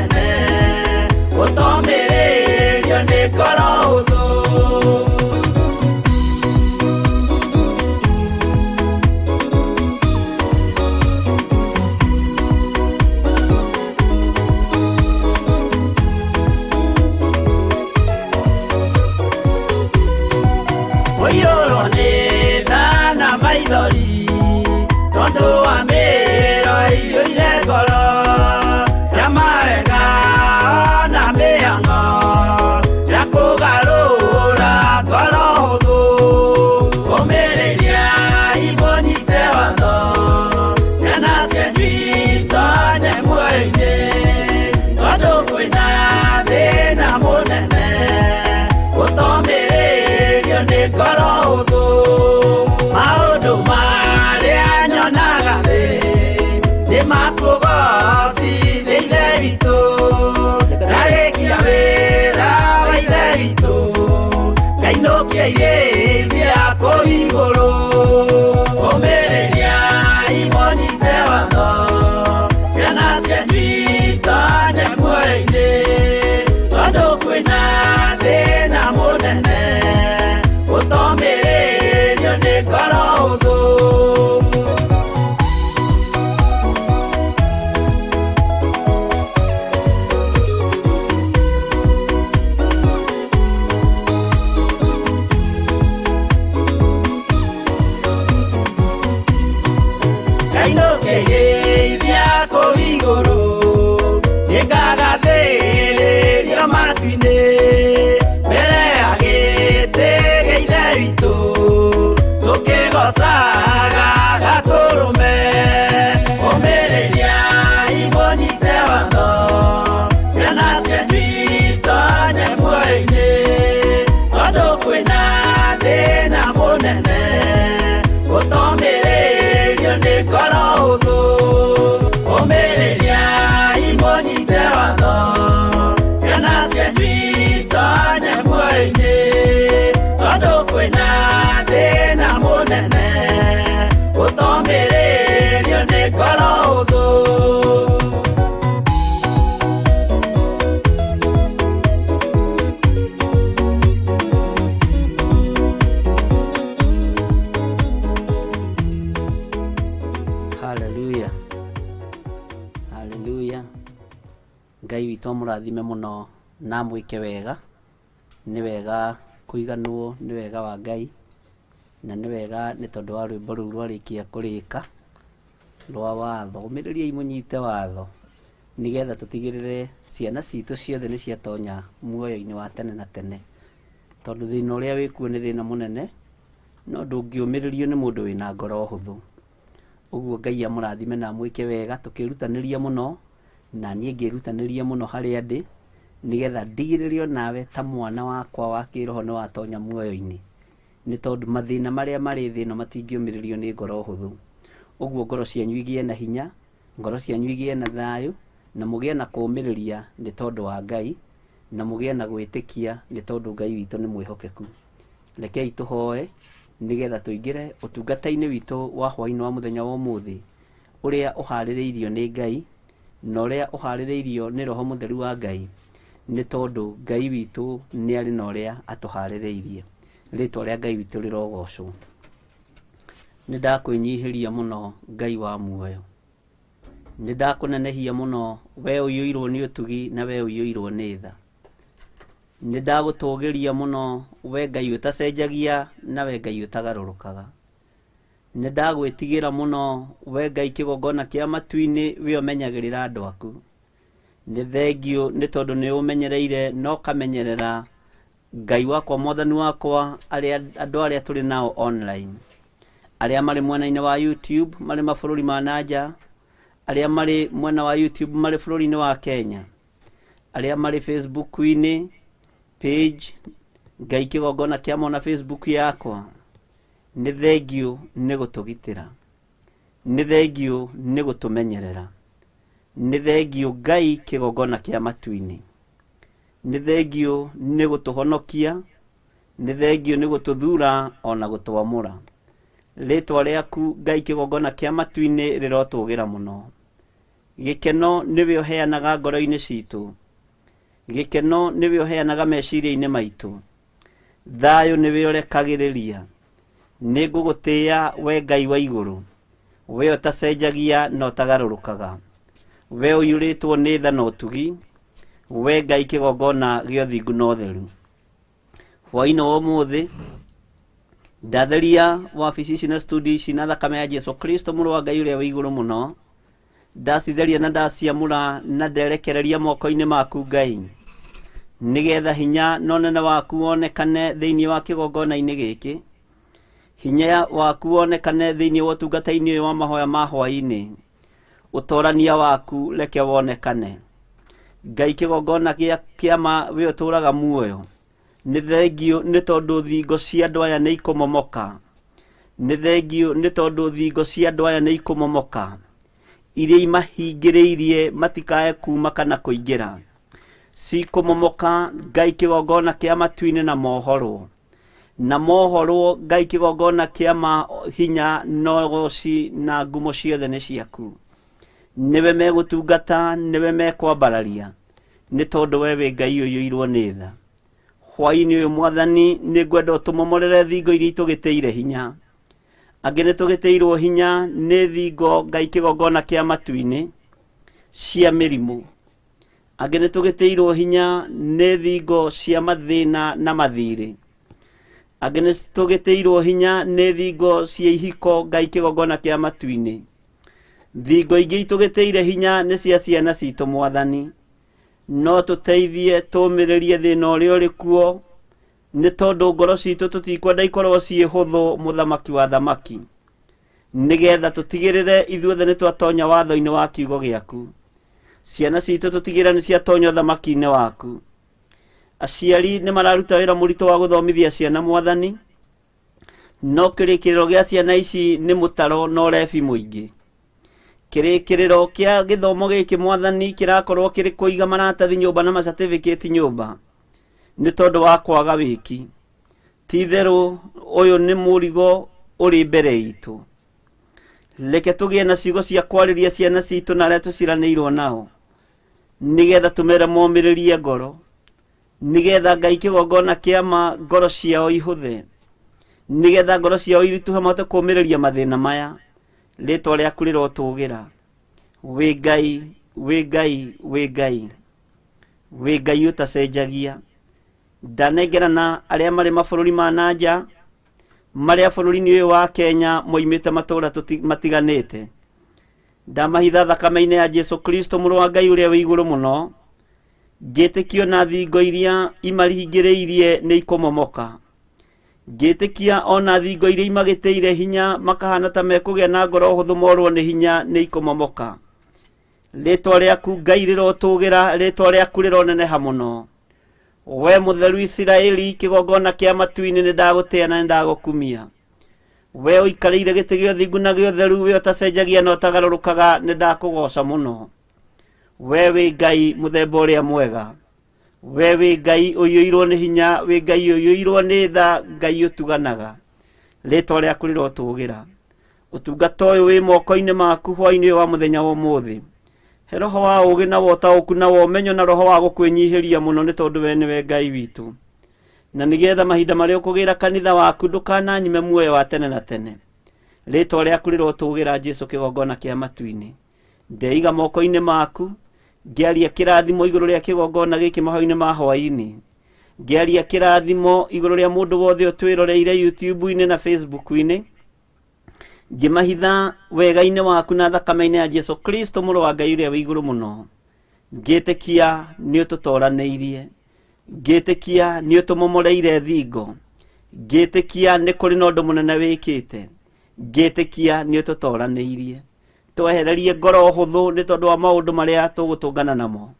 munene utomirerio ni ngoro huthu Oyoro ni thana maithori tondu wa mĩĩro ĩiyũire ngoro ya mawega na mĩhang'o ya kũgarũra ngoro hũthũ kũmĩrĩria imũnyite watho ciana cianyu itonye muoyo-inĩ tondũ kwĩna thĩna mũnene ũtomĩrĩrio nĩ ngoro hũthũ maũndũ marĩa nyonaga thĩ nĩ makũgocithĩire witũ ndarĩkia wĩra wa ithe witũ ngainũkia irĩithia kũu igũrũ kũmĩrĩria imũnyite watho ciana cianyu itonye muoyo-inĩ tondũ kwĩna thĩna mũnene ũtomĩrĩrio nĩ ngoro hũthũ ngainũkĩgĩithia kũu igũrũ nĩngagathĩrĩrio matu-inĩ mbere ya gĩtĩ gĩa ithe witũ tũkĩgocaga gakũrũme kũmĩrĩria imũnyite watho ciana cianyu itonye muoyo-inĩ tondũ kwĩna thĩna mũnene ũtomĩrĩrio nĩ ngoro hũthũ kũmĩrĩria imũnyite watho ciana cianyu itonye muoyo-inĩ tondũ kwĩna thĩna mũnene ũtomĩrĩrio nĩ ngoro hũthũ Haleluya haleluya Ngai witũ amũrathime mũno na mwĩke wega nĩ wega kũiganwo nĩ wega wa Ngai na nĩ wega nĩ tondũ wa rwĩmbo rũu rwarĩkia kũrĩka rwa watho ũmĩrĩriai mũnyite watho nĩgetha tũtigĩrĩre ciana citũ ciothe nĩ ciatonya muoyo-inĩ wa tene na tene tondũ thĩna ũrĩa wĩkuo nĩ thĩna mũnene no ndũngĩũmĩrĩrio nĩ mũndũ wĩna ngoro hũthũ ũguo Ngai amũrathime na mwĩke wega tũkĩrutanĩria mũno na niĩ ngĩrutanĩria mũno harĩa ndĩ nĩgetha ndigĩrĩrio nawe ta mwana wakwa wa kĩroho nĩ watonya muoyo-inĩ nĩ tondũ mathĩna marĩa marĩ thĩ ĩno matingĩũmĩrĩrio nĩ ngoro hũthũ ũguo ngoro cianyu igĩe na hinya ngoro cianyu igĩe na thayũ na mũgĩe na kũũmĩrĩria nĩ tondũ wa Ngai na mũgĩe na gwĩtĩkia nĩ tondũ Ngai witũ nĩ mwĩhokeku rekei tũhoe nĩgetha tũingĩre ũtungata-inĩ witũ wa hwaĩ-inĩ wa mũthenya wa ũmũthĩ ũrĩa ũharĩrĩirio nĩ Ngai na ũrĩa ũharĩrĩirio nĩ Roho Mũtheru wa Ngai nĩ tondũ Ngai witũ nĩ arĩ na ũrĩa atũharĩrĩirie rĩtwa rĩa Ngai witũ rĩrogocwo nĩ ndakwĩnyihĩria mũno Ngai wa muoyo nĩ ndakũnenehia mũno we ũiyũirwo nĩ ũtugi na we ũiyũirwo nĩ tha nĩ ndagũtũgĩria mũno we Ngai ũtacenjagia na we Ngai ũtagarũrũkaga nĩ ndagwĩtigĩra mũno we Ngai kĩgongona kĩa matu-inĩ we ũmenyagĩrĩra andũ aku nĩ thengio nĩ tondũ nĩ ũmenyereire no kamenyerera Ngai wakwa mwathani wakwa andũ arĩa tũrĩ nao online arĩa marĩ mwena-inĩ wa YouTube marĩ mabũrũri ma nanja arĩa marĩ mwena wa YouTube marĩ bũrũri-inĩ wa Kenya arĩa marĩ Facebook-inĩ page Ngai kĩgongona kĩa mona Facebook yakwa nĩ thengio nĩ gũtũgitĩra nĩ thengio nĩ gũtũmenyerera nĩ thengio Ngai kĩgongona kĩa matu-inĩ nĩ thengio nĩ gũtũhonokia nĩ thengio nĩ gũtũthura ona gũtwamũra rĩtwa rĩaku Ngai kĩgongona kĩa matu-inĩ rĩrotũgĩra mũno gikeno niwe uheanaga ngoro-ini citu, gikeno niwe uheanaga meciria-ini maitu, thayo niwe urekagiriria. Nigugutia we Ngai wa iguru, we utacenjagia na utagarurukaga, we uyuritwo ni tha na utugi, we Ngai kigongona gio thingu na utheru. Hwai-ni wa umuthi ndatheria wabici ici na studio ici na thakame ya Jesu Kristo mũrũ wa Ngai ũrĩa wĩ igũrũ mũno, ndacitheria na ndaciamũra na nderekereria moko-inĩ maku Ngai, nigetha hinya na ũnene waku wonekane thĩinĩ wa kĩgongona-inĩ gĩkĩ, hinya waku wonekane thĩinĩ wa ũtungata-inĩ ũyũ wa mahoya ma hwaĩ-inĩ, ũtorania waku reke wonekane. Ngai kĩgongona gĩa kĩama we ũtũraga muoyo, nĩ thengio nĩ tondũ thingo cia andũ aya nĩ ikũmomoka, nĩ thengio nĩ tondũ thingo cia andũ aya nĩ ikũmomoka, iria imahingĩrĩirie matikae kuma kana kũingĩra, cikũmomoka Ngai kĩgongona kĩa matu-inĩ na mohoro, na mohoro Ngai kĩgongona kĩa hinya na ũgooci na ngumo ciothe nĩ ciaku. Niwe megũtungata, niwe mekwambararia, nĩ tondũ we wĩ Ngai ũiyũirwo nĩ tha. Hwai-ni ũyũ Mwathani nĩ ngwenda ũtũmomorere thingo iria itũgĩtĩire hinya. Angĩ nĩ tũgĩtĩirwo hinya nĩ thingo Ngai kĩgongona kĩa matu-inĩ cia mĩrimũ, angĩ nĩ tũgĩtĩirwo hinya nĩ thingo cia mathĩna na mathirĩ, angĩ nĩ tũgĩtĩirwo hinya nĩ thingo cia ihiko Ngai kĩgongona kĩa matu-inĩ. Thingo ingĩ itũgĩtĩire hinya nĩ cia ciana citũ Mwathani, no tũteithie tũmĩrĩrie thĩna ũrĩa ũrĩ kuo, nĩ tondũ ngoro citũ tũtikwenda ikorwo ciĩ hũthũ Mũthamaki wa thamaki, nigetha tũtigĩrĩre ithuothe nĩ twatonya watho-inĩ wa kiugo gĩaku. Ciana citũ tũtigĩrĩre nĩ ciatonya ũthamaki-inĩ waku. Aciari nĩ mararuta wĩra mũritũ wa gũthomithia ciana Mwathani, no kĩrĩkĩrĩro gĩa ciana ici nĩ mũtaro na ũrebi mũingĩ. Kĩrĩkĩrĩro kĩa gĩthomo gĩkĩ Mwathani kĩrakorwo kĩrĩ kũiga maratathi nyũmba na macertificate nyũmba, nĩ tondũ wa kwaga wĩki. Ti itherũ ũyũ nĩ mũrigo ũrĩ mbere itũ. Reke tũgĩe na ciugo cia kwarĩria ciana citũ na arĩa tũciranĩirwo nao, nigetha tũmere momĩrĩrie ngoro, nigetha Ngai kĩgongona kĩama ngoro ciao ihũthe, nigetha ngoro ciao irituhe mahote kũmĩrĩria mathĩna maya. Rĩtwa rĩaku rĩrotũgĩra. Wĩ Ngai, wĩ Ngai, wĩ Ngai, wĩ Ngai ũtacenjagia. Ndanengerana arĩa marĩ mabũrũri ma nanja, marĩa bũrũri-inĩ ũyũ wa Kenya moimĩte matũũra matiganĩte. Ndamahitha thakame-inĩ ya Jesu Kristo mũrũ wa Ngai ũrĩa wĩ igũrũ mũno, ngĩtĩkio na thingo iria imarihingĩrĩirie nĩ ikũmomoka. Ngĩtĩkia ona thingo iria imagĩtĩire hinya makahana ta mekũgĩa na ngoro hũthũ morwo nĩ hinya nĩ ikũmomoka. Rĩtwa rĩaku Ngai rĩrotũgĩra, rĩtwa rĩaku rĩroneneha mũno. We mũtheru Isiraeli kĩgongona kĩa matu-inĩ nĩ ndagũtĩa na nĩ ndagũkumia. We ũikarĩire gĩtĩ gĩa ũthingu na gĩa ũtheru, we ũtacenjagia na ũtagarũrũkaga, nĩ ndakũgoca mũno. We wĩ Ngai mũthemba ũrĩa mwega, we wĩ Ngai ũiyũirwo nĩ hinya, wĩ Ngai ũiyũirwo nĩ tha, Ngai ũtuganaga. Rĩtwa rĩaku rĩrotũgĩra. Ũtungata ũyũ wĩ moko-inĩ maku hwai-inĩ ũyũ wa mũthenya wa ũmũthĩ. He roho wa ũũgĩ na wa ũtaũku na wa ũmenyo na roho wa gũkwĩnyihĩria mũno, nĩ tondũ we nĩwe Ngai witũ. Na nĩgetha mahinda marĩa ũkũgĩra kanitha waku ndũkananyime muoyo wa tene na tene. Rĩtwa rĩaku rĩrotũgĩra Jesu kĩgongona kĩa matu-inĩ. Ndeiga moko-inĩ maku, ngĩaria kĩrathimo igũrũ rĩa kĩgongona gĩkĩ mahoya-inĩ ma hwaĩ-inĩ. Ngĩaria kĩrathimo igũrũ rĩa mũndũ wothe ũtwĩroreire YouTube-inĩ na Facebook-inĩ. Ngĩmahitha wega-inĩ waku na thakame-inĩ ya Jesu Kristo mũrũ wa Ngai ũrĩa wĩ igũrũ mũno. Ngĩtĩkia nĩ ũtũtoranĩirie, ngĩtĩkia nĩ ũtũmomoreire thingo, ngĩtĩkia nĩ kũrĩ na ũndũ mũnene wĩkĩte, ngĩtĩkia nĩ ũtũtoranĩirie. Twehererie ngoro hũthũ nĩ tondũ wa maũndũ marĩa tũgũtũngana namo,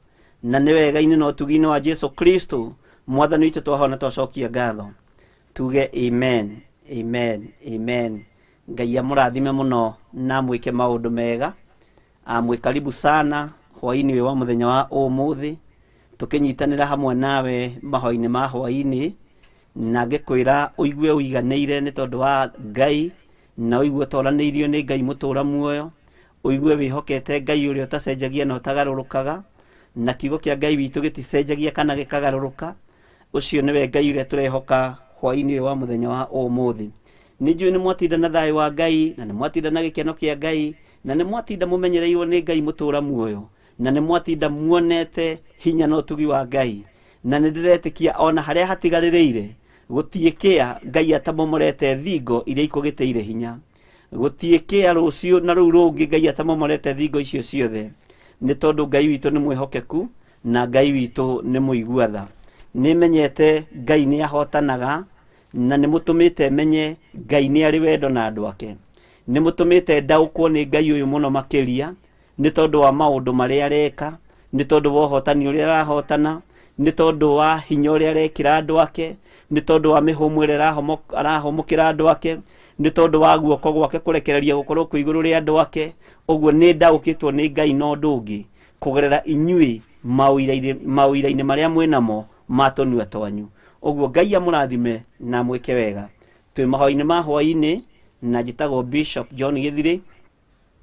na nĩ wega-inĩ na ũtugi-inĩ wa Jesu Kristo Mwathani witũ twahona twacokia ngatho. Tuge amen, amen, amen. Ngai amũrathime mũno na mwĩke maũndũ mega. Mwĩ karibu sana hwaĩ-inĩ wa mũthenya wa ũmũthĩ, tũkĩnyitanĩra hamwe nawe mahoya-inĩ ma hwaĩ-inĩ, na ngĩkwĩra ũigue ũiganĩire nĩ tondũ wa Ngai, na ũigue ũtoranĩirio nĩ Ngai mũtũra muoyo, uigue wihokete Ngai uria utacenjagia na utagarurukaga, na kiugo kia Ngai witu giticenjagia kana gikagaruruka. Ucio niwe Ngai uria turehoka hwai-ini wa muthenya wa umuthi. Ninjui ni mwatinda na thayu wa Ngai, na ni mwatinda na gikeno kia Ngai, na ni mwatinda mumenyereirwo ni Ngai mutura muoyo, na ni mwatinda muonete hinya na utugi wa Ngai, na ni ndiretikia ona haria hatigaririire gutiekia Ngai atamomorete thingo iria ikugiteire hinya, gutiekia rucio na ruu rungi Ngai atamomorete thingo icio ciothe, ni tondu Ngai witu ni mwihokeku na Ngai witu ni muiguatha. Ni menyete Ngai ni ahotanaga, na ni mutumite menye Ngai ni ari wendo na andu ake. Ni mutumite ndaukwo ni Ngai uyu muno makiria, ni tondu wa maundu maria areka, ni tondu wa hotani uria arahotana, ni tondu wa hinya uria arekira andu ake, ni tondu wa mihumu iria arahomokira andu ake, ni tondu wa guoko gwake kurekereria gukorwo ku iguru ria andu ake. Uguo ni ndaukitwo ni Ngai no ndungi kugerera inyui mawira-ini maria mwinamo matonua twanyu. Uguo Ngai amurathime na mwike wega. Twi mahoya-ini ma hwai-ini, na njitagwo Bishop John Githiri,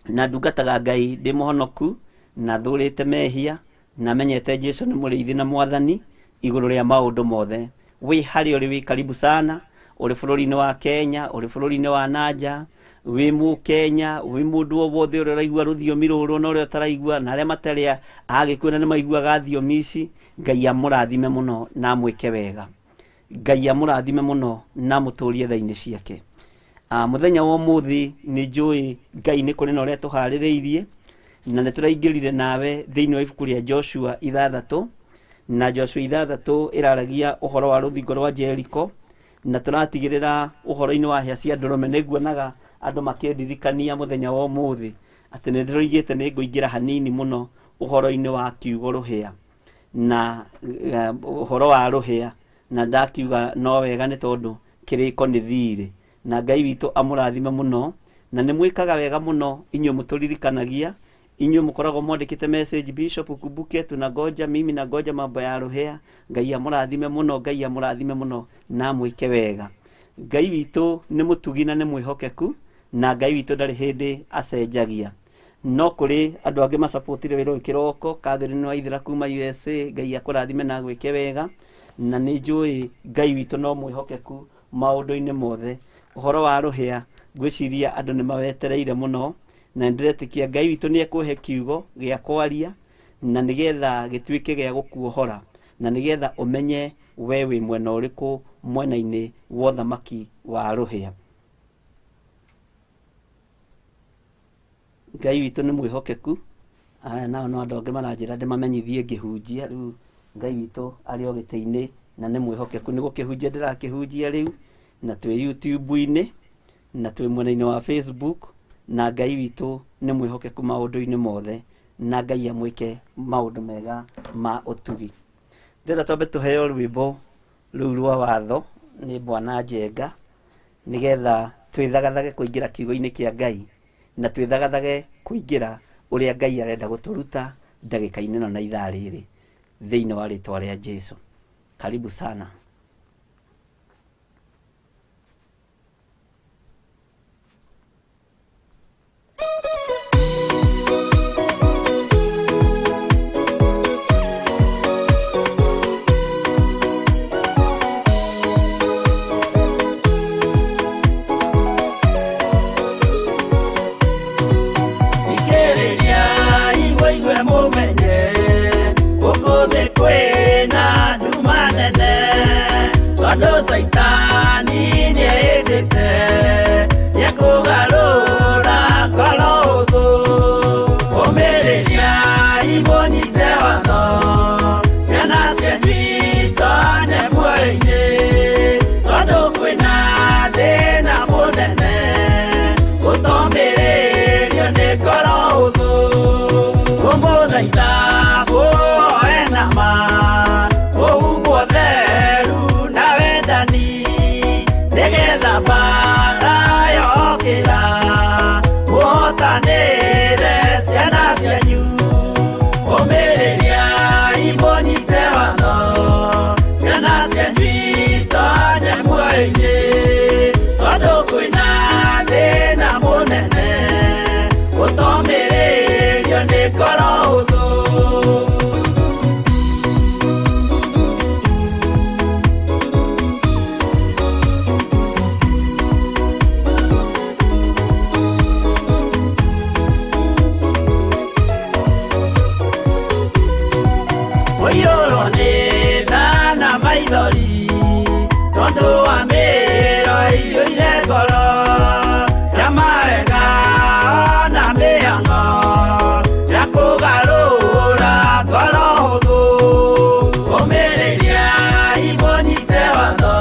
na ndungataga Ngai ndi muhonoku na thurite mehia, na menyete Jesu ni muriithi na mwathani iguru ria maundu mothe. Wi hari uri wi karibu sana, uri bururi-ini wa Kenya, uri bururi-ini wa nanja, wi mu Kenya, wi mundu o wothe uri raigua ruthiomi ruru na uri utaraigua, na aria mataria agikuona ni maiguaga thiomi ici. Ngai amurathime muno na mwike wega. Ngai amurathime muno na muturie thaini ciake. Muthenya wa umuthi ni njui Ngai ni kuri na uria tuhaririirie, na ni turaingirire nawe thiini wa ibuku ria Joshua 6, na Joshua 6 iraragia uhoro wa ruthingo rwa Jericho, na turatigirira uhoro-ini wa hia cia ndurume. Niguonaga andu makiririkania muthenya wa umuthi ati ni ndiroigite ni nguingira hanini muno uhoro-ini wa kiugo ruhia na uhoro wa ruhia, na ndakiuga no wega ni tondu kiriko ni thiri. Na Ngai witu amurathime muno, na ni mwikaga wega muno inyu muturirikanagia, inyu mukoragwo mwandikite message Bishop kumbuke tunangoja, mimi nangoja mambo ya ruhia. Ngai amurathime muno, Ngai amurathime muno na mwike wega. Ngai witu ni mutugi na ni mwihokeku, na Ngai witu ndari hindi acenjagia. No kuri andu angi masupportire wira uyu kiroko, Catherine wa ithira kuma USA, Ngai akurathime na gwike wega. Na ni njui Ngai witu no mwihokeku maundu-ini mothe. Uhoro wa ruhia gwiciria andu ni mawetereire muno, na ndiretikia Ngai witu ni ekuhe kiugo gia kwaria, na nigetha gituike gia gukuohora, na nigetha umenye we wi mwena uriku mwena-ini wa uthamaki wa ruhia. Ngai witu ni mwihokeku. Nao no andu angi maranjira ndimamenyithie ngihunjia. Riu Ngai witu ari o giti-ini na ni mwihokeku ni gukihunjia ndirakihunjia riu, na twi YouTube-ini, na twi mwena-ini wa Facebook, na Ngai witu ni mwihokeku maundu-ini mothe, na Ngai amwike maundu mega ma utugi. Ndira twambe tuheo rwimbo riu rwa watho ni Bwana Njenga, nigetha twithagathage kuingira kiugo-ini kia Ngai, na twithagathage kuingira uria Ngai arenda guturuta ndagika-ini na ithaa riri thiini wa ritwa ria Jesu. Karibu sana. Saitani ni edete ya kugarura kalodo omereria imoni tewatho ciana cianyita nyemwe-ini tondu kwina thina munene gutomirerio ni ngoro huthu kumuthaitha muoe na ma uguo theru na wendani nigetha mbara yokira muhotanire ciana cianyu umiriria imunyite watho ciana cianyu itonye muoyo-ini tondu kwina thina munene gutomire Waiyũrwo nĩ tha na maithori tondũ wa mĩĩro ĩiyũire ngoro ya mawega na mĩhang'o ya kũgarũra ngoro hũthũ kũmĩrĩria imũnyite watho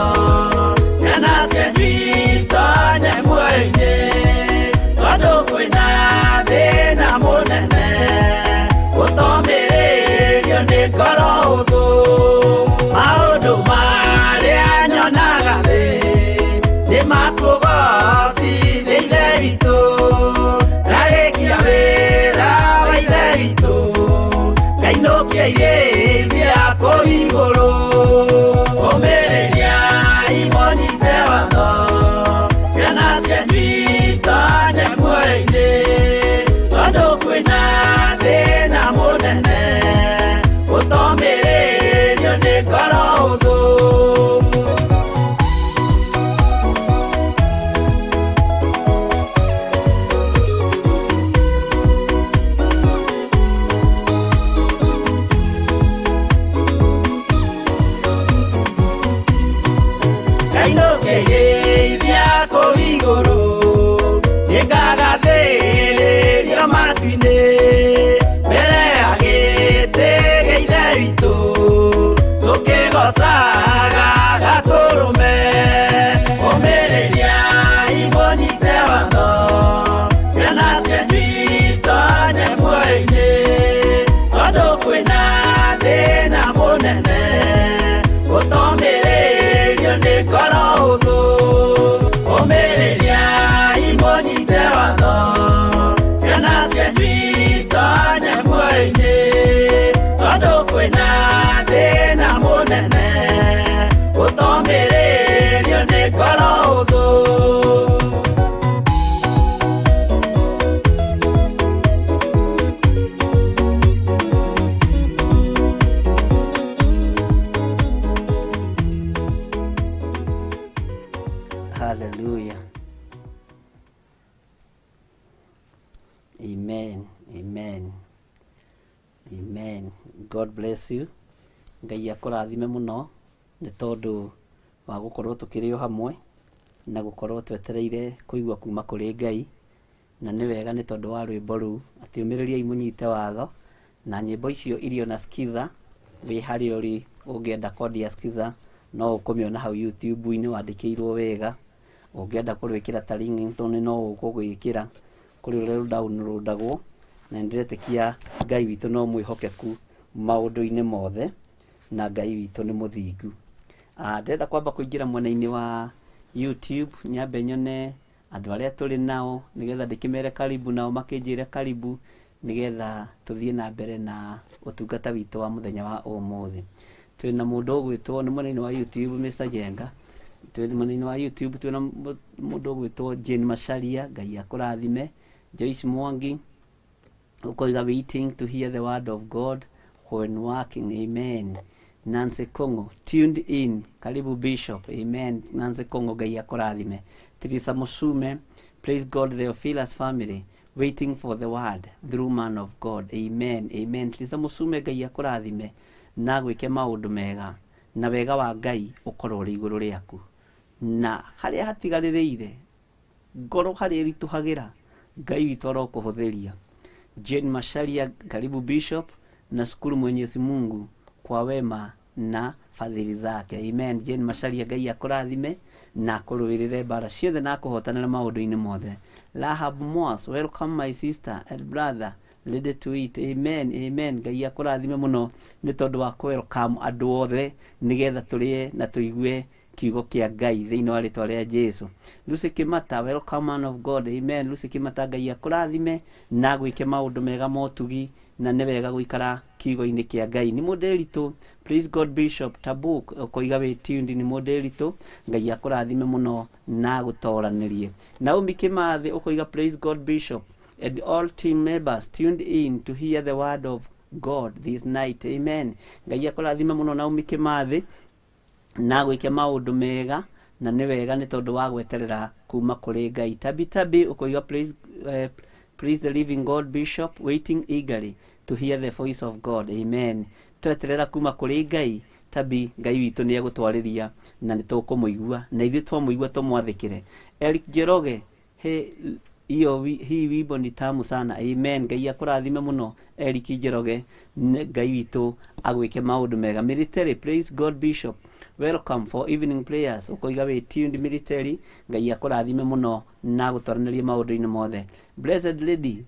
ciana cianyu itonye muoyo-inĩ tondũ kwĩna thĩna mũnene gũtomĩrĩrio nĩ ngoro hũthũ maũndũ marĩa nyonaga thĩ nĩ makũgocithia ithe witũ ndarĩkia wĩra wa ithe witũ ngainũkia irĩithia kũu igũrũ kũmĩrĩria imũnyite watho ciana cianyu itonye muoyo-inĩ tondũ kwĩna thĩna mũnene gũtomĩrĩrio nĩ ngoro hũthũ. Ngainũkĩrĩithia kũu igũrũ nĩngagathĩrĩrio matu-inĩ mbere ya gĩtĩ gĩa ithe witũ tũkĩgocaga gatũrũme kũmĩrĩria imũnyite watho ciana cianyu itonye muoyo-inĩ tondũ kwĩna thĩna mũnene gũtomĩrĩrio nĩ ngoro hũthũ kũmĩrĩria imũnyite watho ciana cianyu itonye muoyo-inĩ tondũ kwĩna thĩna mũnene gũtomĩrĩrio nĩ ngoro hũthũ. Hallelujah. Amen. Amen. Amen. God bless you. Ngai akũrathime mũno nĩ tondũ wa gũkorwo tũkĩrĩ o hamwe na gũkorwo twetereire kũigua kuma kũrĩ Ngai, na nĩ wega nĩ tondũ wa rwĩmbo rũu atĩ ũmĩrĩria imũnyite watho, na nyĩmbo icio irio na skiza wĩ harĩa ũrĩ ũngĩenda kodi ya skiza no ũkũmĩona hau YouTube-inĩ wandĩkĩirwo wega. Ũngĩenda kũrwĩkĩra ta ringtone no ũkũgwĩkĩra kũrĩ ũrĩa downloadagwo, na ndĩretĩkia Ngai witũ no mwĩhokeku maũndũ-inĩ mothe na Ngai witũ nĩ mũthingu. Ndĩrenda kwamba kũingĩra mwena-inĩ wa YouTube nyambe nyone andũ arĩa tũrĩ nao nĩgetha ndĩkĩmere karibu nao makĩnjĩre karibu nĩgetha tũthiĩ na mbere na ũtungata witũ wa mũthenya wa ũmũthĩ. Twĩ na mũndũ ũgwĩtwo nĩ mwena-inĩ wa YouTube Mr. Jenga, twĩ mwena-inĩ wa YouTube twĩ na mũndũ ũgwĩtwo Jane Macharia, Ngai akũrathime. Joyce Mwangi ukoiga waiting to hear the word of God when working. Amen. Nancy Kongo tuned in, karibu Bishop. Amen. Nancy Kongo, Ngai akũrathime. Teresa Musume, praise God. Theophilus family waiting for the word through man of God. Amen. Amen. Teresa Musume, Ngai akũrathime na gwĩke maũndũ mega na wega wa Ngai ũkorwo ũrĩ igũrũ rĩaku, na harĩa hatigarĩrĩire ngoro harĩa ĩritũhagĩra Ngai witũ arokũhũthĩria. Jane Macharia, karibu Bishop. Nashukuru Mwenyezi Mungu kwa wema na fadhili zake. Amen. Jane Macharia, Ngai akũrathime na akũrũĩrĩre mbara ciothe na akũhotanĩra maũndũ-inĩ mothe. Rahab Moss, welcome my sister and brother, ready to eat. Amen. Amen. Ngai akũrathime mũno nĩ tondũ wa welcome andũ othe nĩgetha tũrĩe na tũigue kiugo kĩa Ngai thĩinĩ wa rĩtwa rĩa Jesu. Lucy Kimata, welcome man of God. Amen. Lucy Kimata, Ngai akũrathime na gwĩke maũndũ mega motugi na nĩ wega gũikara kiugo-inĩ kĩa Ngai. Nĩ mũndĩritũ, praise God. Bishop Tabuk ũkoiga wĩ tuned, nĩ mũndĩritũ, Ngai akũrathime mũno na gũtoranĩrie. Naomi Kimathi ũkoiga praise God Bishop and all team members tuned in to hear the word of God this night. Amen. Ngai akũrathime mũno Naomi Kimathi na gwĩke maũndũ mega na nĩ wega nĩ tondũ wa gweterera kuma kũrĩ Ngai. Tabi ũkoiga praise the living God Bishop waiting eagerly to hear the voice of God. Amen. tweterera kuma kuri Ngai tabi Ngai witũ nĩ egũtwarĩria na nĩ tũkũmũigua na ithuĩ twamũigua tũmwathĩkĩre. Eric Jeroge, hii wimbo ni tamu sana. Amen. Ngai akũrathime mũno Eric Jeroge, Ngai witũ agwĩke maũndũ mega. Military, praise God Bishop, welcome for evening prayers. Ũkoiga wĩ tuned Military, Ngai akũrathime mũno na gũtwaranĩria maũndũ-inĩ mothe. Blessed Lady,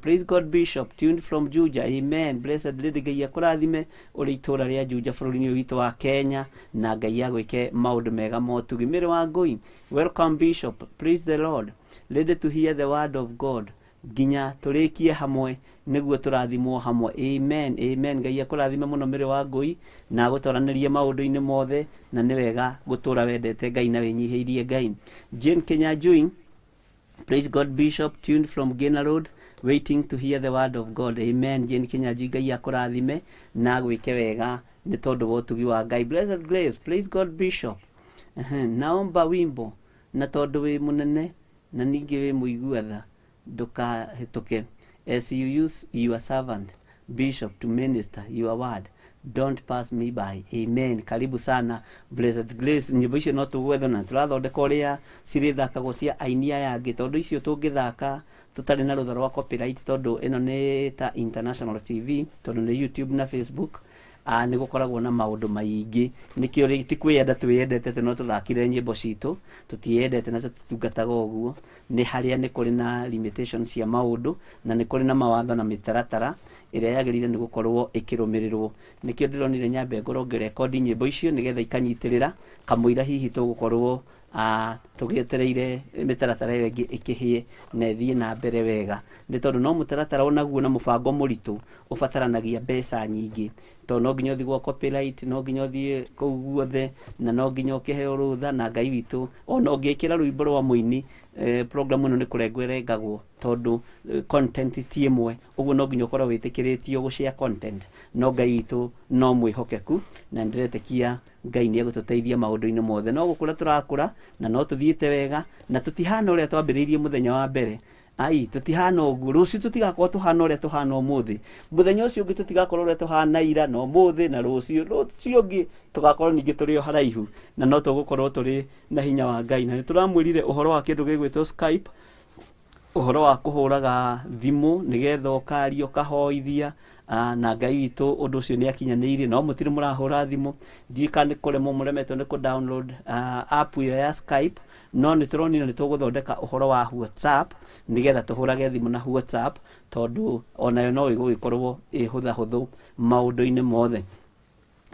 praise God Bishop, tuned from Juja. Amen. Blessed Lady, Ngai akũrathime ũrĩ itũũra rĩa Juja bũrũri-inĩ ũyũ witũ wa Kenya, na Ngai agwĩke maũndũ mega motugi. Mĩrĩ wa Ngũi, welcome Bishop, praise the Lord, ready to hear the word of God. Nginya tũrĩkie hamwe nĩguo tũrathimwo hamwe. Amen. Amen. Ngai akũrathime mũno Mĩrĩ wa Ngũi na gũtwaranĩrie maũndũ-inĩ mothe, na nĩ wega gũtũũra wendete Ngai na wĩnyihĩirie Ngai. Jane Kenya June, praise God Bishop, tuned from Gena Road, waiting to hear the word of God. Amen. Jane Kenya June, Ngai akũrathime na gwĩke wega nĩ tondũ wa ũtugi wa Ngai. Blessed Grace, praise God Bishop. Naomba wimbo na tondũ wĩ mũnene na ningĩ wĩ mũigua tha ndũkahĩtũke, as you use your servant Bishop to minister your word, don't pass me by. Amen. Karibu sana Blessed Grace. Nyĩmbo icio no tũgwetho na tũrathondeka ũrĩa cirĩthakagwo cia aini aya angĩ, tondũ icio tũngĩthaka tũtarĩ na rũtha rwa copyright, tondũ ĩno nĩ ta International TV, tondũ nĩ YouTube na Facebook, nĩ gũkoragwo na maũndũ maingĩ. Nĩkĩo rĩ ti kwĩyenda twĩyendete no tũthakire nyĩmbo citũ, tũtiendete na tũtungataga ũguo. Nĩ harĩa nĩ kũrĩ na limitations cia maũndũ na nĩ kũrĩ na mawatho na mĩtaratara ĩrĩa yagĩrĩire nĩ gũkorwo ĩkĩrũmĩrĩrwo. Nĩkĩo ndĩronire nyambe ngorwo ngĩrekondi nyĩmbo icio nĩgetha ikanyitĩrĩra kamũira hihi tũgũkorwo tũgĩetereire mĩtaratara ĩyo ĩngĩ ĩkĩhĩe na ĩthiĩ na mbere wega, nĩ tondũ no mũtaratara onaguo na mũbango mũritũ ũbataranagia mbeca nyingĩ, tondũ no nginya ũthiĩ gwa copyright, no nginya ũthiĩ kũu guothe, na no nginya ũkĩheo rũtha, na Ngai witũ ona ũngĩkĩra rwĩmbo rwa mũini program ĩno nĩ kũrengwo ĩrengagwo, tondũ content ti ĩmwe, ũguo no nginya ũkorwo wĩtĩkĩrĩtio gũshare content. No Ngai witũ no mwĩhokeku na ndĩretĩkia Ngai nĩ egũtũteithia maũndũ-inĩ mothe. No gũkũra tũrakũra na no tũthiĩte wega na tũtihana ũrĩa twambĩrĩirie mũthenya wa mbere. Tũtihana ũguo, rũciũ tũtigakorwo tũhana ũrĩa tũhana ũmũthĩ, mũthenya ũcio ũngĩ tũtigakorwo ũrĩa tũhana ira na ũmũthĩ, na rũciũ ũngĩ tũgakorwo ningĩ tũrĩ o haraihu, na no tũgũkorwo tũrĩ na hinya wa Ngai. Na nĩ tũramwĩrire ũhoro wa kĩndũ gĩgwĩtwo Skype, ũhoro wa kũhũraga thimũ nĩgetha ũkaria ũkahoithia, na Ngai witũ ũndũ ũcio nĩ akinyanĩirie. No mũtirĩ mũrahũra thimũ, ndika nĩ kũremwo mũremetwo nĩ kũ-download app ĩyo ya Skype, no nĩ tũronire nĩ tũgũthondeka ũhoro wa WhatsApp nĩgetha tũhũrage thimũ na WhatsApp, tondũ onayo no ĩgũgĩkorwo ĩhũthahũthũ maũndũ-inĩ mothe.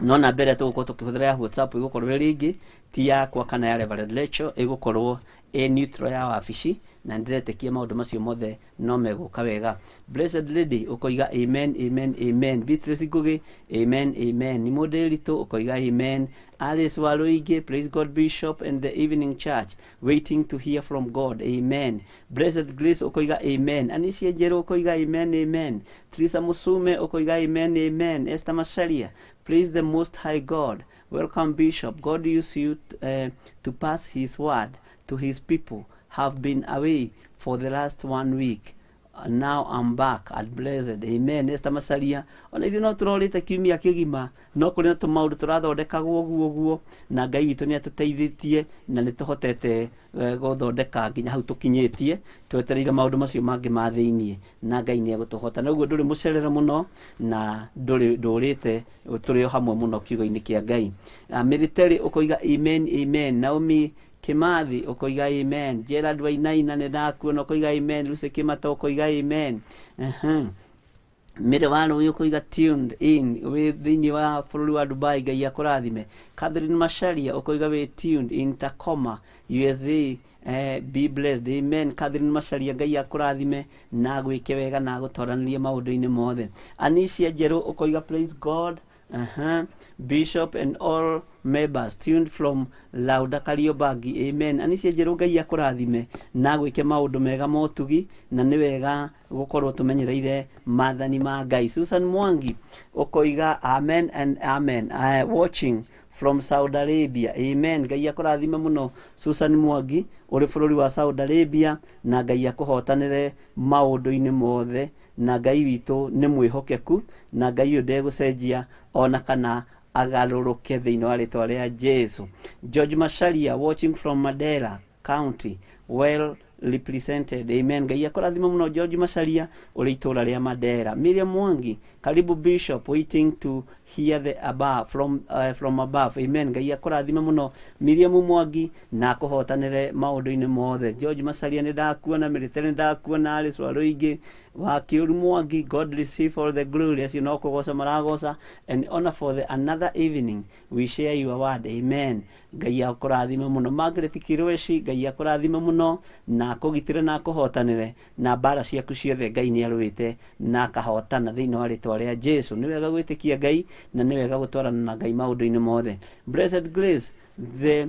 No na mbere tũgũkorwo tũkĩhũthĩra ya WhatsApp ĩgũkorwo rĩngĩ ti yakwa kana ya Reverend Lecho, ĩgũkorwo neutral ya wabici, na ndiretĩkia maũndũ macio mothe no megũka wega. Blessed Lady ũkoiga amen, amen, amen. Beatrice Ngugi, amen, amen. Nĩ mũndũ ritũ ũkoiga amen. Alice Waluigi, praise God Bishop and the evening church, waiting to hear from God, amen. Blessed Grace ũkoiga amen. Anicia Njerũ ũkoiga amen, amen. Teresa Musume ũkoiga amen, amen. Esther Masharia, praise the most high God, welcome Bishop. God use you to pass his word to his people. Have been away for the last 1 week. Now I'm back at Blessed. Amen. Esther Masaria. Ona ithuĩ no tũrorĩte kiumia kĩgima, no kũrĩ na tũmaũndũ tũrathondekagwo ũguo, na Ngai witũ nĩ atũteithĩtie na nĩ tũhotete gũthondeka nginya hau tũkinyĩtie, twetereire maũndũ macio mangĩ ma thĩiniĩ, na Ngai nĩ egũtũhota. Na ũguo ndũrĩ mũcerere mũno na ndũrĩte, tũrĩ o hamwe mũno kiugo-inĩ kĩa Ngai. Military ũkoiga amen, amen. Naomi Kimathi ũkoiga amen. Gerald Wainaina nĩ ndakuona ũkoiga amen. Lucy Kimata ũkoiga amen. Mĩrĩ wa Rũĩ ũkoiga tuned in wĩ thĩinĩ wa bũrũri wa Dubai, Ngai akũrathime. Catherine Masharia ũkoiga wĩ tuned in Tacoma, USA, be blessed. Amen. Catherine Masharia, Ngai akũrathime na gwĩke wega na gũtwaranĩria maũndũ-inĩ mothe. Anicia Njerũ ũkoiga praise God. Bishop and all members tuned from Lauda Kariobangi, amen. Anicia Njerũ, Ngai akũrathime na gwĩke maũndũ mega motugi, na nĩ wega gũkorwo tũmenyereire maathani ma Ngai. Susan Mwangi ũkoiga amen and amen. Watching from Saudi Arabia. Amen. Ngai akũrathime mũno Susan Mwangi ũrĩ bũrũri wa Saudi Arabia, na Ngai akũhotanĩre maũndũ-inĩ mothe, na Ngai witũ nĩ mwĩhokeku, na Ngai ũyũ ndegũcenjia ona kana agarũrũke thĩinĩ wa rĩtwa rĩa Jesu. George Masharia watching from Mandera County, well represented. Amen. Ngai akũrathime mũno George Masharia ũrĩ itũra rĩa Mandera. Miriam Mwangi, karibu Bishop, waiting to hear the above from above. Amen. Ngai akũrathime mũno Miriam Mwangi na akũhotanĩre maũndũ-inĩ mothe. George Masharia nĩ ndakuona, Mĩrĩte nĩ ndakuona, Alice Waruigi wa Kĩũru Mwangi, God receive all the glory as you know kũgoca maragoca and honor for the another evening we share your word. Amen. Ngai akũrathime mũno Margaret Kirweshi, Ngai akũrathime mũno na akũgitĩre na akũhotanĩre na mbara ciaku ciothe Ngai nĩ arũĩte na akahotana thĩinĩ wa rĩtwa rĩa Jesu. Nĩ wega gwĩtĩkia Ngai na nĩ wega gũtwarana na Ngai maũndũ-inĩ mothe. Blessed Grace, the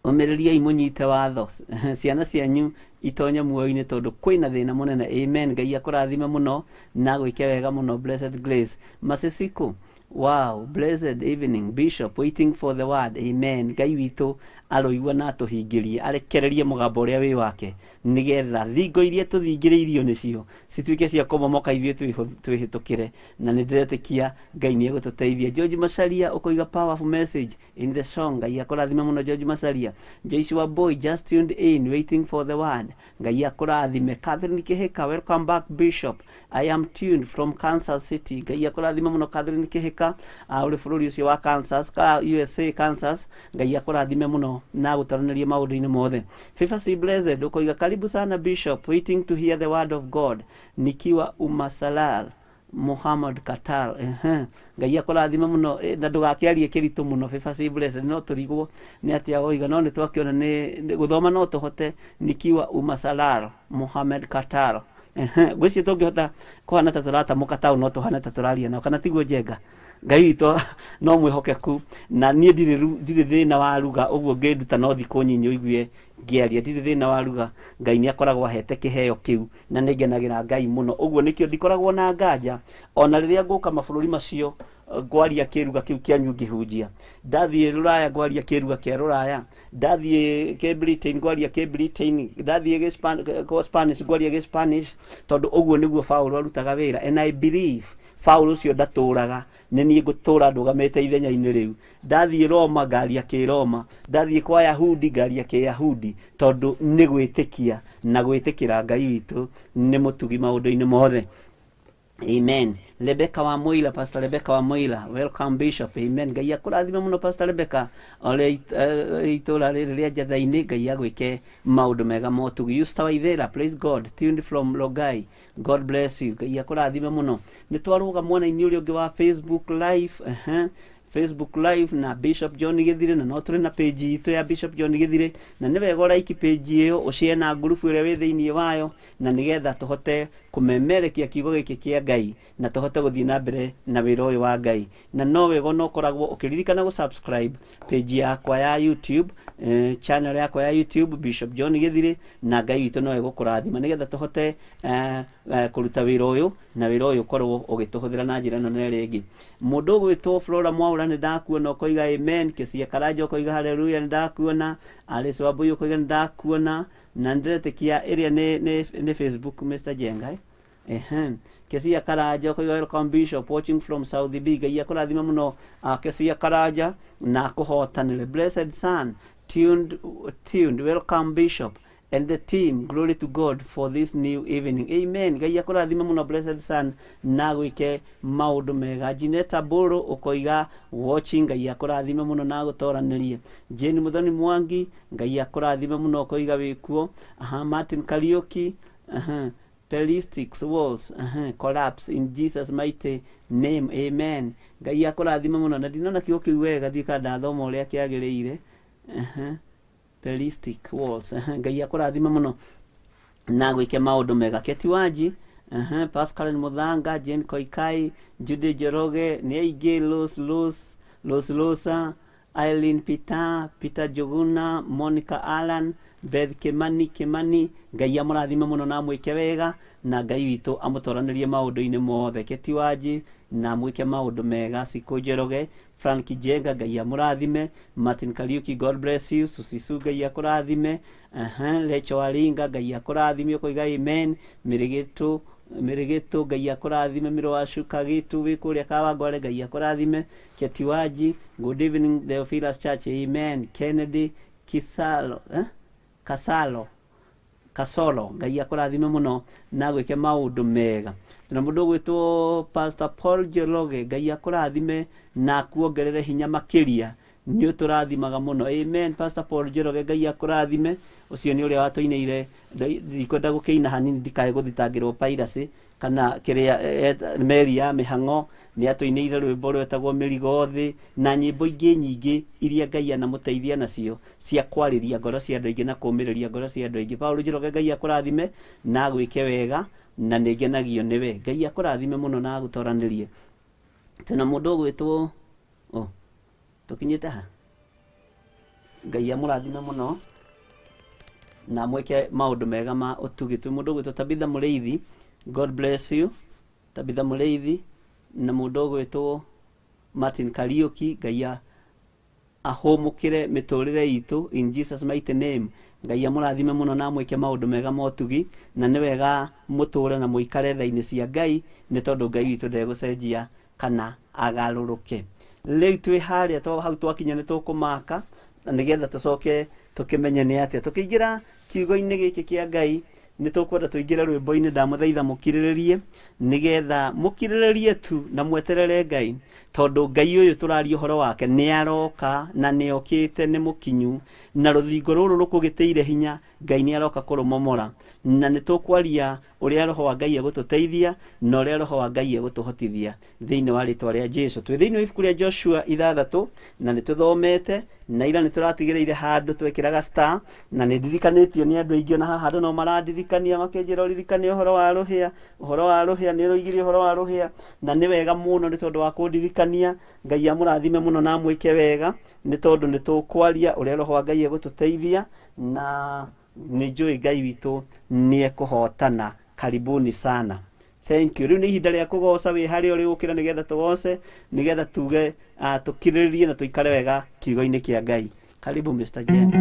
ũmĩrĩriai mũnyite watho ciana cianyu itonya muoyo-inĩ tondũ kwĩna thĩna mũnene. Amen. Ngai akũrathime mũno na gwĩke wega mũno. Blessed Grace Masisiku, wow, blessed evening Bishop, waiting for the word. Amen. Ngai witũ arũigua na tũhingĩrie, arekererie mũgambo ũrĩa wĩ wake nĩgetha thingo iria tũthingĩrĩirio nĩcio cituĩke cia kũmomoka ithuĩ twĩhĩtũkĩre, na nĩ ndĩretĩkia Ngai nĩ egũtũteithia. George Masharia ũkoiga powerful message in the song. Ngai akũrathime mũno George Masharia. Joshua Boy just tuned in waiting for the word. Ngai akũrathime. Catherine Kihika, welcome back Bishop, I am tuned from Kansas City. Ngai akũrathime mũno Catherine Kihika ũrĩ bũrũri ũcio wa Kansas, USA Kansas. Ngai akũrathime mũno na gũtaranĩria maũndũ-inĩ mothe. Favor C Blessed ũkoiga karibu sana Bishop, waiting to hear the word of God nikiwa Umasalal Muhammad Qatar. Ngai akũrathime mũno na ndũgakĩarie kĩritũ mũno. Favor C Blessed no tũrigwo nĩ atĩa oiga, no nĩ twakĩona nĩ gũthoma no tũhote nikiwa Umasalal Muhammad Qatar. Gwĩciria tũngĩhota kũhana ta tũratamũka taũ no tũhana ta tũraria nao, kana tiguo njenga. Ngai witũ no mwĩhokeku na niĩ ndirĩ thĩna wa ruga, ũguo ngĩnduta no thikũ nyinyi ũigue ngĩaria, ndirĩ thĩna wa ruga. Ngai nĩ akoragwo ahete kĩheo kĩu na nĩ ngenagĩra Ngai mũno, ũguo nĩkĩo ndikoragwo na nganja ona rĩrĩa ngũka mabũrũri macio ngwaria kĩruga kĩu kĩanyu ngĩhunjia. Ndathiĩ Rũraya ngwaria kĩruga kĩa Rũraya, ndathiĩ Britain ngwaria Britain, ndathiĩ Spanish ngwaria Spanish, tondũ ũguo nĩguo Paulo arutaga wĩra. And I believe Paulo ũcio ndatũraga, nĩ niĩ ngũtũra ndũgamĩte ithenya-inĩ rĩu. Ndathiĩ Roma ngaria kĩ-Roma, ndathiĩ kwa Yahudi ngaria kĩ-Yahudi, tondũ nĩ gwĩtĩkia na gwĩtĩkĩra Ngai witũ nĩ mũtugi maũndũ-inĩ mothe. Amen. Rebecca wa Moila, Pastor Rebecca wa Moila, welcome Bishop. Amen. Ngai akũrathime mũno Pastor Rebecca ole itũra rĩrĩ rĩa Njatha-inĩ. Ngai agwĩke maũndũ mega motugi. Yusta Waithera, praise God, tuned from Logai, God bless you. Ngai akũrathime mũno. Nĩ twarũga mwena-inĩ ũrĩa ũngĩ wa Facebook live, Facebook live na Bishop John Githiri, na no tũrĩ na page itũ ya Bishop John Githiri, na nĩ wega like page ĩyo ũshare na group ĩrĩa wĩ thĩinĩ wayo, na nĩgetha tũhote kũmemerekia kiugo gĩkĩ kĩa Ngai na tũhote gũthiĩ na mbere na wĩra ũyũ wa Ngai. Na no wega no koragwo ũkĩririkana gũ-subscribe page yakwa ya YouTube, channel yakwa ya YouTube Bishop John Githiri, na Ngai witũ no egũkũrathima nĩgetha tũhote kũruta wĩra ũyũ na wĩra ũyũ ũkorwo ũgĩtũhũthĩra na njĩra nene rĩngĩ. Mũndũ ũgwĩtwo Flora Mwaura nĩ ndakuona ũkoiga amen. Kĩcia Karanja ũkoiga haleluya nĩ ndakuona. Alice Wambui ũkoiga nĩ ndakuona, na ndĩretĩkia ĩrĩa nĩ Facebook Mr. Jenga. Kĩcia Karanja ũkoiga welcome Bishop, watching from South B. Ngai akũrathime mũno Kĩcia Karanja na akũhotanĩre. Blessed Son, tuned, welcome Bishop and the team, glory to God for this new evening. Amen. Ngai akũrathime mũno Blessed Son na gwĩke maũndũ mega. Jineta Boro ũkoiga watching. Ngai akũrathime mũno na gũtoranĩrie. Jane Muthoni Mwangi, Ngai akũrathime mũno ũkoiga wĩkuo. Martin Kariuki, Pelistics walls collapse in Jesus mighty name. Amen. Ngai akũrathime mũno, na ndinona kiugo kĩu wega ndika ndathoma ũrĩa kĩagĩrĩire. Pelistic walls. Ngai akũrathime mũno na gwĩke maũndũ mega. Keti Wanji, Pascal Muthanga, Jane Koikai, Judy Joroge, nĩ aingĩ, Losa, Eileen Peter Joguna, Monica Allen, Beth Kimani Ngai amũrathime mũno na mwĩke wega na Ngai witũ amũtoranĩrie maũndũ-inĩ mothe. Keti Wanji na mwĩke maũndũ mega. Siko Njoroge, Frank Jenga Ngai amũrathime. Martin Kariuki God bless you. Susisu Ngai akũrathime. Lecho Aringa Ngai akũrathime ũkoiga amen. Mĩrĩgĩtũ Ngai akũrathime. Mĩro wa Shuka Gitu wĩ kũrĩa Kawangware Ngai akũrathime. Keti Wanji, good evening Theophilus Church, amen. Kennedy Kasolo Ngai akũrathime mũno na gwĩke maũndũ mega. Na mũndũ gwĩtwo Pastor Paul Jologe Ngai akũrathime na kuongerere hinya makĩria. Nĩ tũrathimaga mũno, amen. Pastor Paul Jologe Ngai akũrathime. Ũcio nĩ ũrĩa watũinĩire, ndikwenda gũkĩina hanini ndikae gũthitangĩrwo piracy kana kĩrĩa meri ya mĩhang'o. Nĩ atũinĩire rwĩmbo rwetagwo mĩrigo thĩ na nyĩmbo ingĩ nyingĩ iria Ngai anamũteithia nacio cia kwarĩria ngoro cia andũ aingĩ na kũũmĩrĩria ngoro cia andũ aingĩ. Paul Njoroge Ngai akũrathime na gwĩke wega na nĩ ngenagio nĩwe. Ngai akũrathime mũno na agũtoranĩrie. Tena mũndũ ũgwĩtwo tũkinyĩte ha. Ngai amũrathime mũno na mwĩke maũndũ mega ma ũtugi. Mũndũ ũgwĩtwo Tabitha Mũrĩithi God bless you. Tabitha Mũrĩithi na mũndũ ũgwĩtwo Martin Kariuki Ngai ahũmũkĩre mĩtũrĩre itũ in Jesus mighty name. Ngai amũrathime mũno na mwĩke maũndũ mega ma ũtugi na nĩ wega mũtũre na mũikare tha-inĩ cia Ngai nĩ tondũ Ngai witũ ndegũcenjia kana agarũrũke. Rĩu twĩ harĩa hau twakinya nĩ tũkũmaka na nĩgetha tũcoke tũkĩmenye nĩ atĩa tũkĩingĩra kiugo-inĩ gĩkĩ kĩa Ngai. Nĩ tũkwenda tũingĩre rwĩmbo-inĩ ndamũthaitha mũkirĩrĩrie nĩgetha mũkirĩrĩrie tu na mweterere Ngai tondũ Ngai ũyũ tũraria ũhoro wake nĩ aroka na nĩ okĩte nĩ mũkinyu na rũthingo rũrũ rũkũgĩtĩire hinya Ngai nĩ aroka kũrũmomora na nĩ tũkwaria ũrĩa roho wa Ngai egũtũteithia na ũrĩa roho wa Ngai egũtũhotithia thĩinĩ wa rĩtwa rĩa Jesũ. Twĩ thĩinĩ wa ibuku rĩa Joshua 6 na nĩ tũthomete na ira nĩ tũratigĩrĩire handũ twekĩraga star na nĩ ndirikanĩtio nĩ andũ aingĩ na haha andũ no marandirikania makĩnjĩra ũririkane ũhoro wa rũhĩa. Ũhoro wa rũhĩa nĩ rũigire ũhoro wa rũhĩa na nĩ wega mũno nĩ tondũ wa kũndirikania. Ngai amũrathime mũno na mwĩke wega nĩ tondũ nĩ tũkwaria ũrĩa roho wa Ngai egũtũteithia na nĩ njũĩ Ngai witũ nĩ ekũhotana. Karibuni sana. Thank you. Rĩu nĩ ihinda rĩa kũgoca wĩ harĩa ũrĩ gũkĩra nĩgetha tũgoce nĩgetha tuge tũkirĩrĩrie na tũikare wega kiugo-inĩ kĩa Ngai. Karibu Mr. Jen.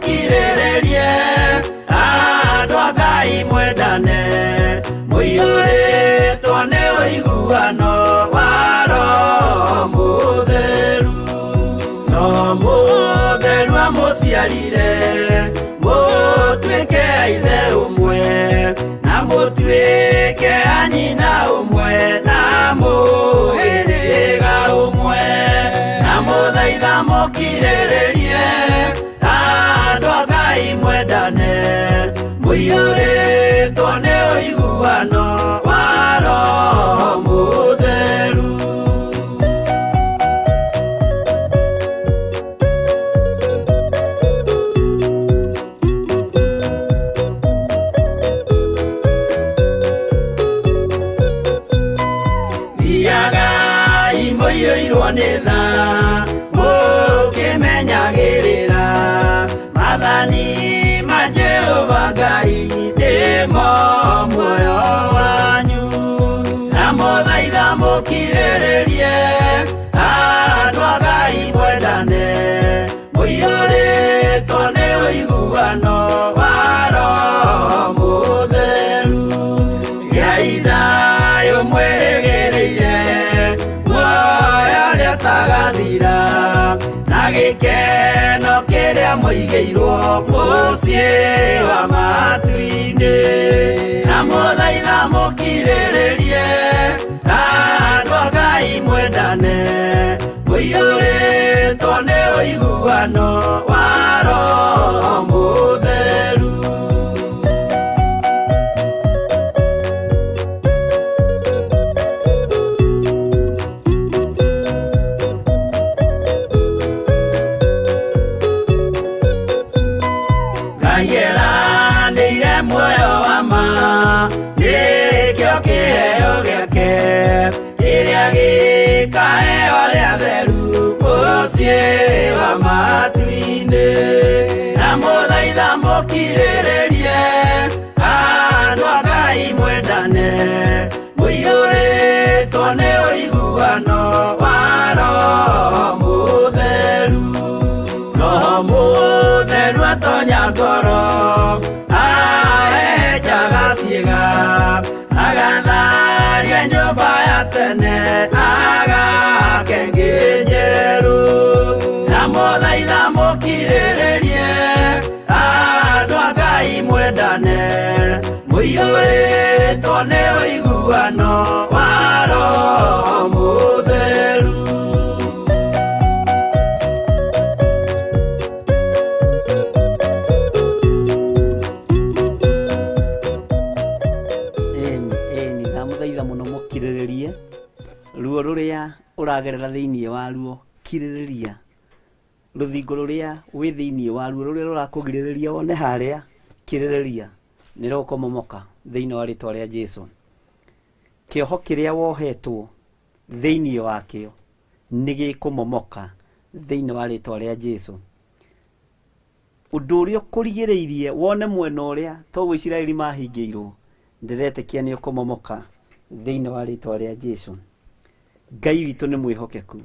Kirĩrĩrie andũ a Ngai mwendane mũiyũrĩtwo nĩ ũiguano wa Roho Mũtheru. Roho Mũtheru amũciarire mũtuĩke a ithe ũmwe na mũtuĩke a nyina ũmwe na mũhĩrĩga ũmwe na mũthaitha mũkirĩrĩrie andũ a Ngai mwendane mũiyũrĩtwo nĩ ũiguano wa Roho Mũtheru. Thiagai mũiyũirwo nĩ tha mũkĩmenyagĩrĩra mathani ma Jehova Ngai ndĩmo muoyo wanyu na mũthaitha mũkirĩrĩrie andũ a Ngai mwendane mũiyũrĩtwo nĩ ũiguano wa Roho Mũtheru. Gĩai thayũ mwĩrĩgĩrĩire muoyo ũrĩa ũtagathira na gĩkeno kĩrĩa mũigĩirwo mũciĩ wa matu-inĩ na mũthaitha mũkirĩrĩrie andũ a Ngai mwendane mũiyũrĩtwo nĩ ũiguano wa Roho Mũtheru. aiyeranĩire muoyo wa ma nĩkĩo kĩheo gĩake kĩrĩa gĩkaheo arĩa atheru mũciĩ wa matu-inĩ na mũthaitha mũkirĩrĩrie andũ a Ngai mwendane mũiyũrĩtwo nĩ ũiguano wa Roho Mũtheru. Roho Mũtheru atonya ngoro ahenjaga ciĩga agatharia nyũmba ya tene agake ngĩ njerũ na mũthaitha mũkirĩrĩrie andũ a Ngai mwendane mũiyũrĩtwo nĩ ũiguano wa Roho Mũtheru. Ndamũthaitha mũno mũkirĩrĩrie ruo rũrĩa ũragerera thĩinĩ wa ruo, kirĩrĩria rũthingo rũrĩa wĩ thĩinĩ wa ruo rũrĩa rũrakũgirĩrĩria wone harĩa, kirĩrĩria nĩ rũkũmomoka thĩinĩ wa rĩtwa rĩa Jesũ. Kĩoho kĩrĩa wohetwo thĩinĩ wakĩo nĩ gĩkũmomoka thĩinĩ wa rĩtwa rĩa Jesũ. Ũndũ ũrĩa ũkũrigĩrĩirie wone mwena ũrĩa toguo Isiraeli mahingĩirwo, ndĩretĩkia nĩ ũkũmomoka thĩinĩ wa rĩtwa rĩa Jesũ. Ngai witũ nĩ mwĩhokeku.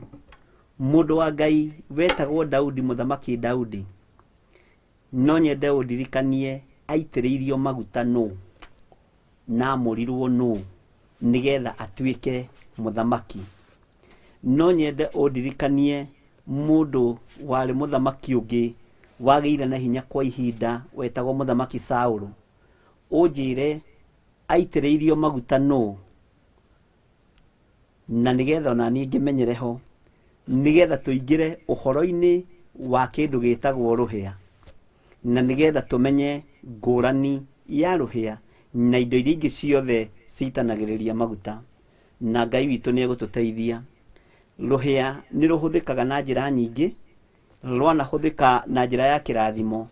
Mũndũ wa Ngai wetagwo Daudi, mũthamaki Daudi, no nyende ũndirikanie aitĩrĩirio maguta nũ na amũrirwo nũ nĩgetha atuĩke mũthamaki. No nyende ũndirikanie mũndũ warĩ mũthamaki ũngĩ wagĩire na hinya kwa ihinda wetagwo mũthamaki Saũlũ. Ũnjĩre aitĩrĩirio maguta nũ, na nĩgetha ona niĩ ngĩmenyere ho, nĩgetha tũingĩre ũhoro-inĩ wa kĩndũ gĩtagwo rũhĩa, na nĩgetha tũmenye ngũrani ya rũhĩa na indo iria ingĩ ciothe citanagĩrĩria maguta, na Ngai witũ nĩ egũtũteithia. Rũhĩa nĩ rũhũthĩkaga na njĩra nyingĩ, rwanahũthĩka na njĩra ya kĩrathimo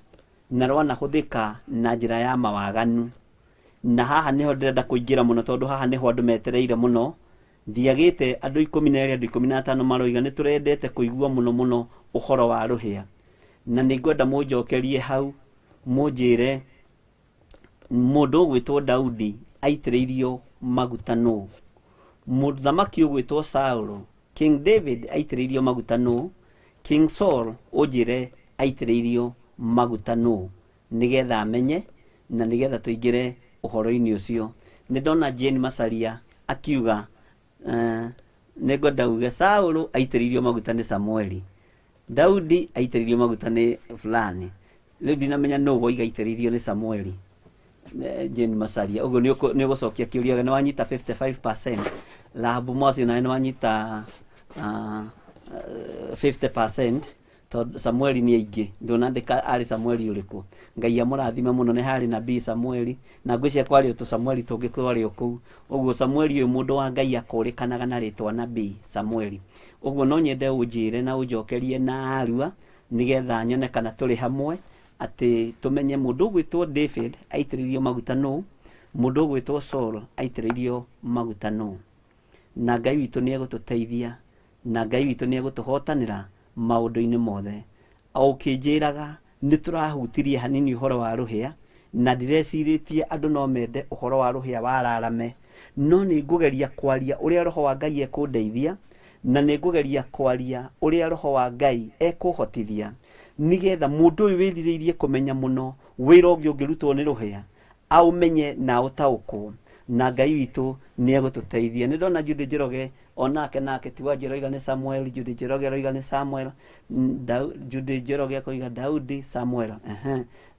na rwanahũthĩka na njĩra ya mawaganu. Na haha niho ndĩrenda kũingĩra mũno, tondũ haha niho andũ metereire mũno. Ndiagĩte andũ 12 andũ 15 maroiga nĩ tũrendete kũigua mũno mũno ũhoro wa rũhĩa, na nĩ ngwenda mũnjokerie hau mũnjĩre mũndũ ũgwĩtwo Daudi aitĩrĩirio maguta nũ, mũthamaki ũgwĩtwo Saũlũ, King David aitĩrĩirio maguta nũ, King Saul ũnjĩre aitĩrĩirio maguta nũ, nĩgetha amenye na nĩgetha tũingĩre ũhoro-inĩ ũcio. Nĩ ndona Jane Macharia akiuga nĩngwenda uge Saũlũ aitĩrĩirio maguta nĩ Samueli, Daudi aitĩrĩirio maguta nĩ fulani. Rĩu ndinamenya nũ woiga aitĩrĩirio nĩ Samueli. Jane Macharia, ũguo nĩ ũgũcokia kĩũria, nĩ wanyita 55%. Rahabu Mwasi nawe nĩ wanyita 50%, tondũ Samueli nĩ aingĩ, ndũnandĩka arĩ Samueli ũrĩkũ. Ngai amũrathime mũno, nĩ harĩ nabii Samueli, na ngwĩciria kwarĩ tũ Samueli tũngĩ kwarĩ o kũu. Ũguo Samueli ũyũ mũndũ wa Ngai akũrĩkanaga na rĩtwa nabii Samueli. Ũguo no nyende ũnjĩre na ũnjokerie na arua, nĩgetha nyone kana tũrĩ hamwe, atĩ tũmenye mũndũ ũgwĩtwo David aitĩrĩirio maguta nũ, mũndũ ũgwĩtwo Saul aitĩrĩirio maguta nũ. Na Ngai witũ nĩ egũtũteithia, na Ngai witũ nĩ egũtũhotanĩra maũndũ-inĩ mothe. Ũkĩnjĩraga nĩ tũrahutirie hanini ũhoro wa rũhĩa, na ndirecirĩtie andũ no mende ũhoro wa rũhĩa wararame, no nĩ ngũgeria kwaria ũrĩa Roho wa Ngai ekũndeithia, na nĩ ngũgeria kwaria ũrĩa Roho wa Ngai ekũhotithia, nĩgetha mũndũ ũyũ wĩrirĩirie kũmenya mũno wĩra ũngĩ ũngĩrutwo nĩ rũhĩa aũmenye na ũtaũkwo, na Ngai witũ nĩ egũtũteithia. Nĩ ndona Judy Njoroge onake nake ti Wanjĩra oiga nĩ Samuel, Judy Njoroge oiga nĩ Samuel, Judy Njoroge akoiga Daudi, Samuel.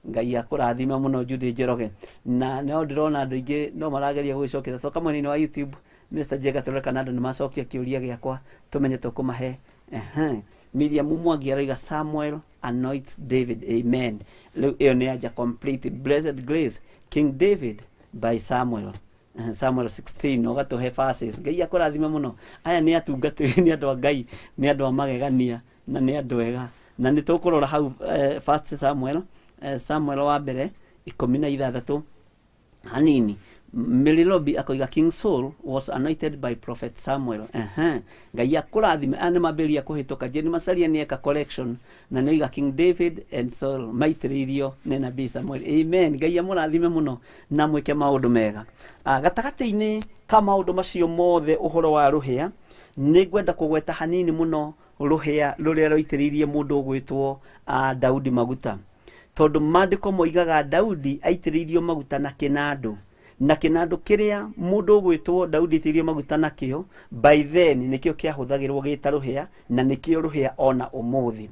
Ngai akũrathima mũno Judy Njoroge, na no ndĩrona andũ aingĩ no marageria gwĩcokera. Coka mwena-inĩ wa YouTube Mr. Jega tũreka na andũ nĩ macokia kĩũria gĩakwa, tũmenye tũkũmahe. Miriam Mwangi aroiga Samuel anoints David, amen. Rĩu ĩyo nĩ anja complete, blessed grace King David by Samuel. Samuel 16 ũgatũhe verses. Ngai akũrathime mũno. Aya nĩ atungatĩri, nĩ andũ a Ngai, nĩ andũ a magegania, na nĩ andũ ega, na nĩ tũkũrora hau 1 Samuel Samuel wa mbere 16 hanini Melilobi akoiga King Saul was anointed by prophet Samuel. Ngai akurathime ane maberia kuhituka jeni masalia ni eka collection na nioiga King David and Saul maitiririo ne nabii Samuel. Amen. Ngai amurathime muno na mwike maundu mega. Gatagati-ini ka maundu macio mothe uhoro wa ruhia ni gwenda kugweta hanini muno ruhia ruria roitiririe mundu gwitwo Daudi maguta. Tondu mandiko moigaga Daudi aitiririo maguta na kinandu. Na kinandu kiria mundu gwitwo Daudi aitiririo maguta nakio by then nikio kiahuthagirwo gita ruhia na nikio ruhia ona umuthi.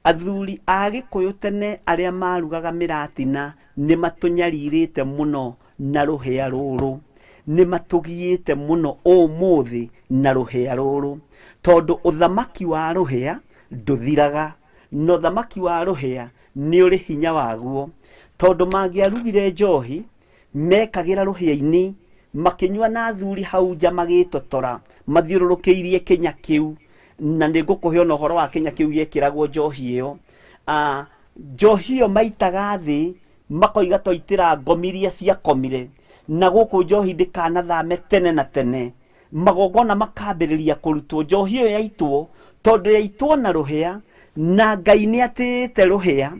Athuri a Gikuyu tene aria marugaga miratina ni matunyaririte muno na ruhia ruru. Ni matugiite muno umuthi na ruhia ruru. Tondu uthamaki wa ruhia nduthiraga. No thamaki wa ruhia ni uri hinya waguo. Tondu mangiarugire njohi mekagira ruhia-ini makinywa na athuri hau nja magitotora mathiururukiirie Kenya kiu na nigukuhe ona uhoro wa Kenya kiu giekiragwo njohi iyo. Njohi iyo maitaga thi makoiga twaitira ngomiria cia komire na guku njohi ndikanathame tene na tene. Magogona makambiriria kurutwo njohi iyo yaitwo tondu yaitwo na ruhia na Ngai ni atite ruhia.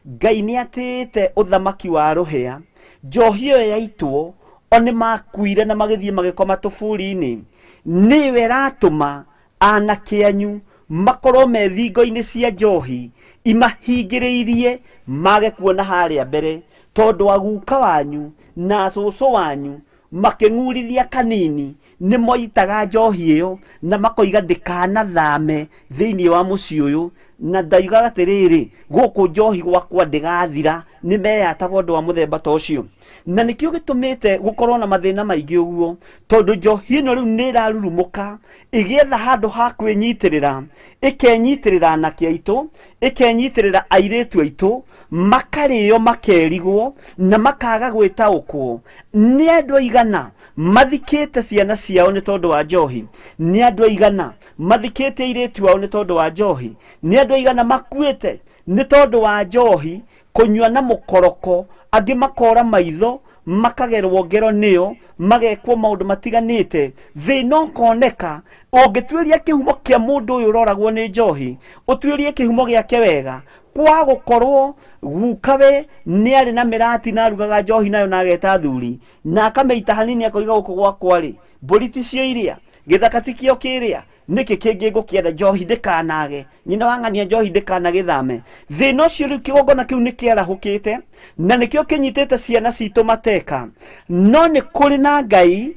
Ngai ni atite uthamaki wa ruhia. Njohi iyo yaitwo oni makuire na magithie magikoma tufuri-ini niwe ratuma anake anyu makorwo me thingo-ini cia njohi imahingiriirie mage kuona haria mbere tondu aguka wanyu na cucu wanyu making'urithia kanini ni moitaga njohi iyo na makoiga ndikanathame thiini wa mucii uyu na ndaigaga atiriri guku njohi gwakwa ndigathira ni meyataga undu wa muthemba ta ucio. Na nikio gitumite gukorwo na mathina maingi uguo tondu njohi ino riu ni irarurumuka igietha handu ha kwinyitirira ikenyitirira anake aitu ikenyitirira airitu aitu makario makerigwo na makaga gwitaukwo. Ni andu aigana mathikite ciana ciao ni tondu wa njohi? Ni andu aigana mathikite airitu ao ni tondu wa njohi? Ni andu aigana makuite ni tondu wa njohi kunywa na mukoroko? Angi makora maitho makagerwo ngero niyo magekwo maundu matiganite thina ukoneka. Ungituiria kihumo kia mundu uyu uroragwo ni njohi utuirie kihumo giake wega kwa gukorwo gukawe ni ari na mirati na rugaga njohi nayo na ageta thuri na akameita hanini akoiga guku gwakwa ri mburiti cio iria githaka tikio kiria niki kingi ngukienda njohi ndikanage nyina wang'ania njohi ndikanagithame. Thina ucio riu kigongona kiu nikiarahukite na nikio kinyitite ciana citu mateka. No ni kuri na Ngai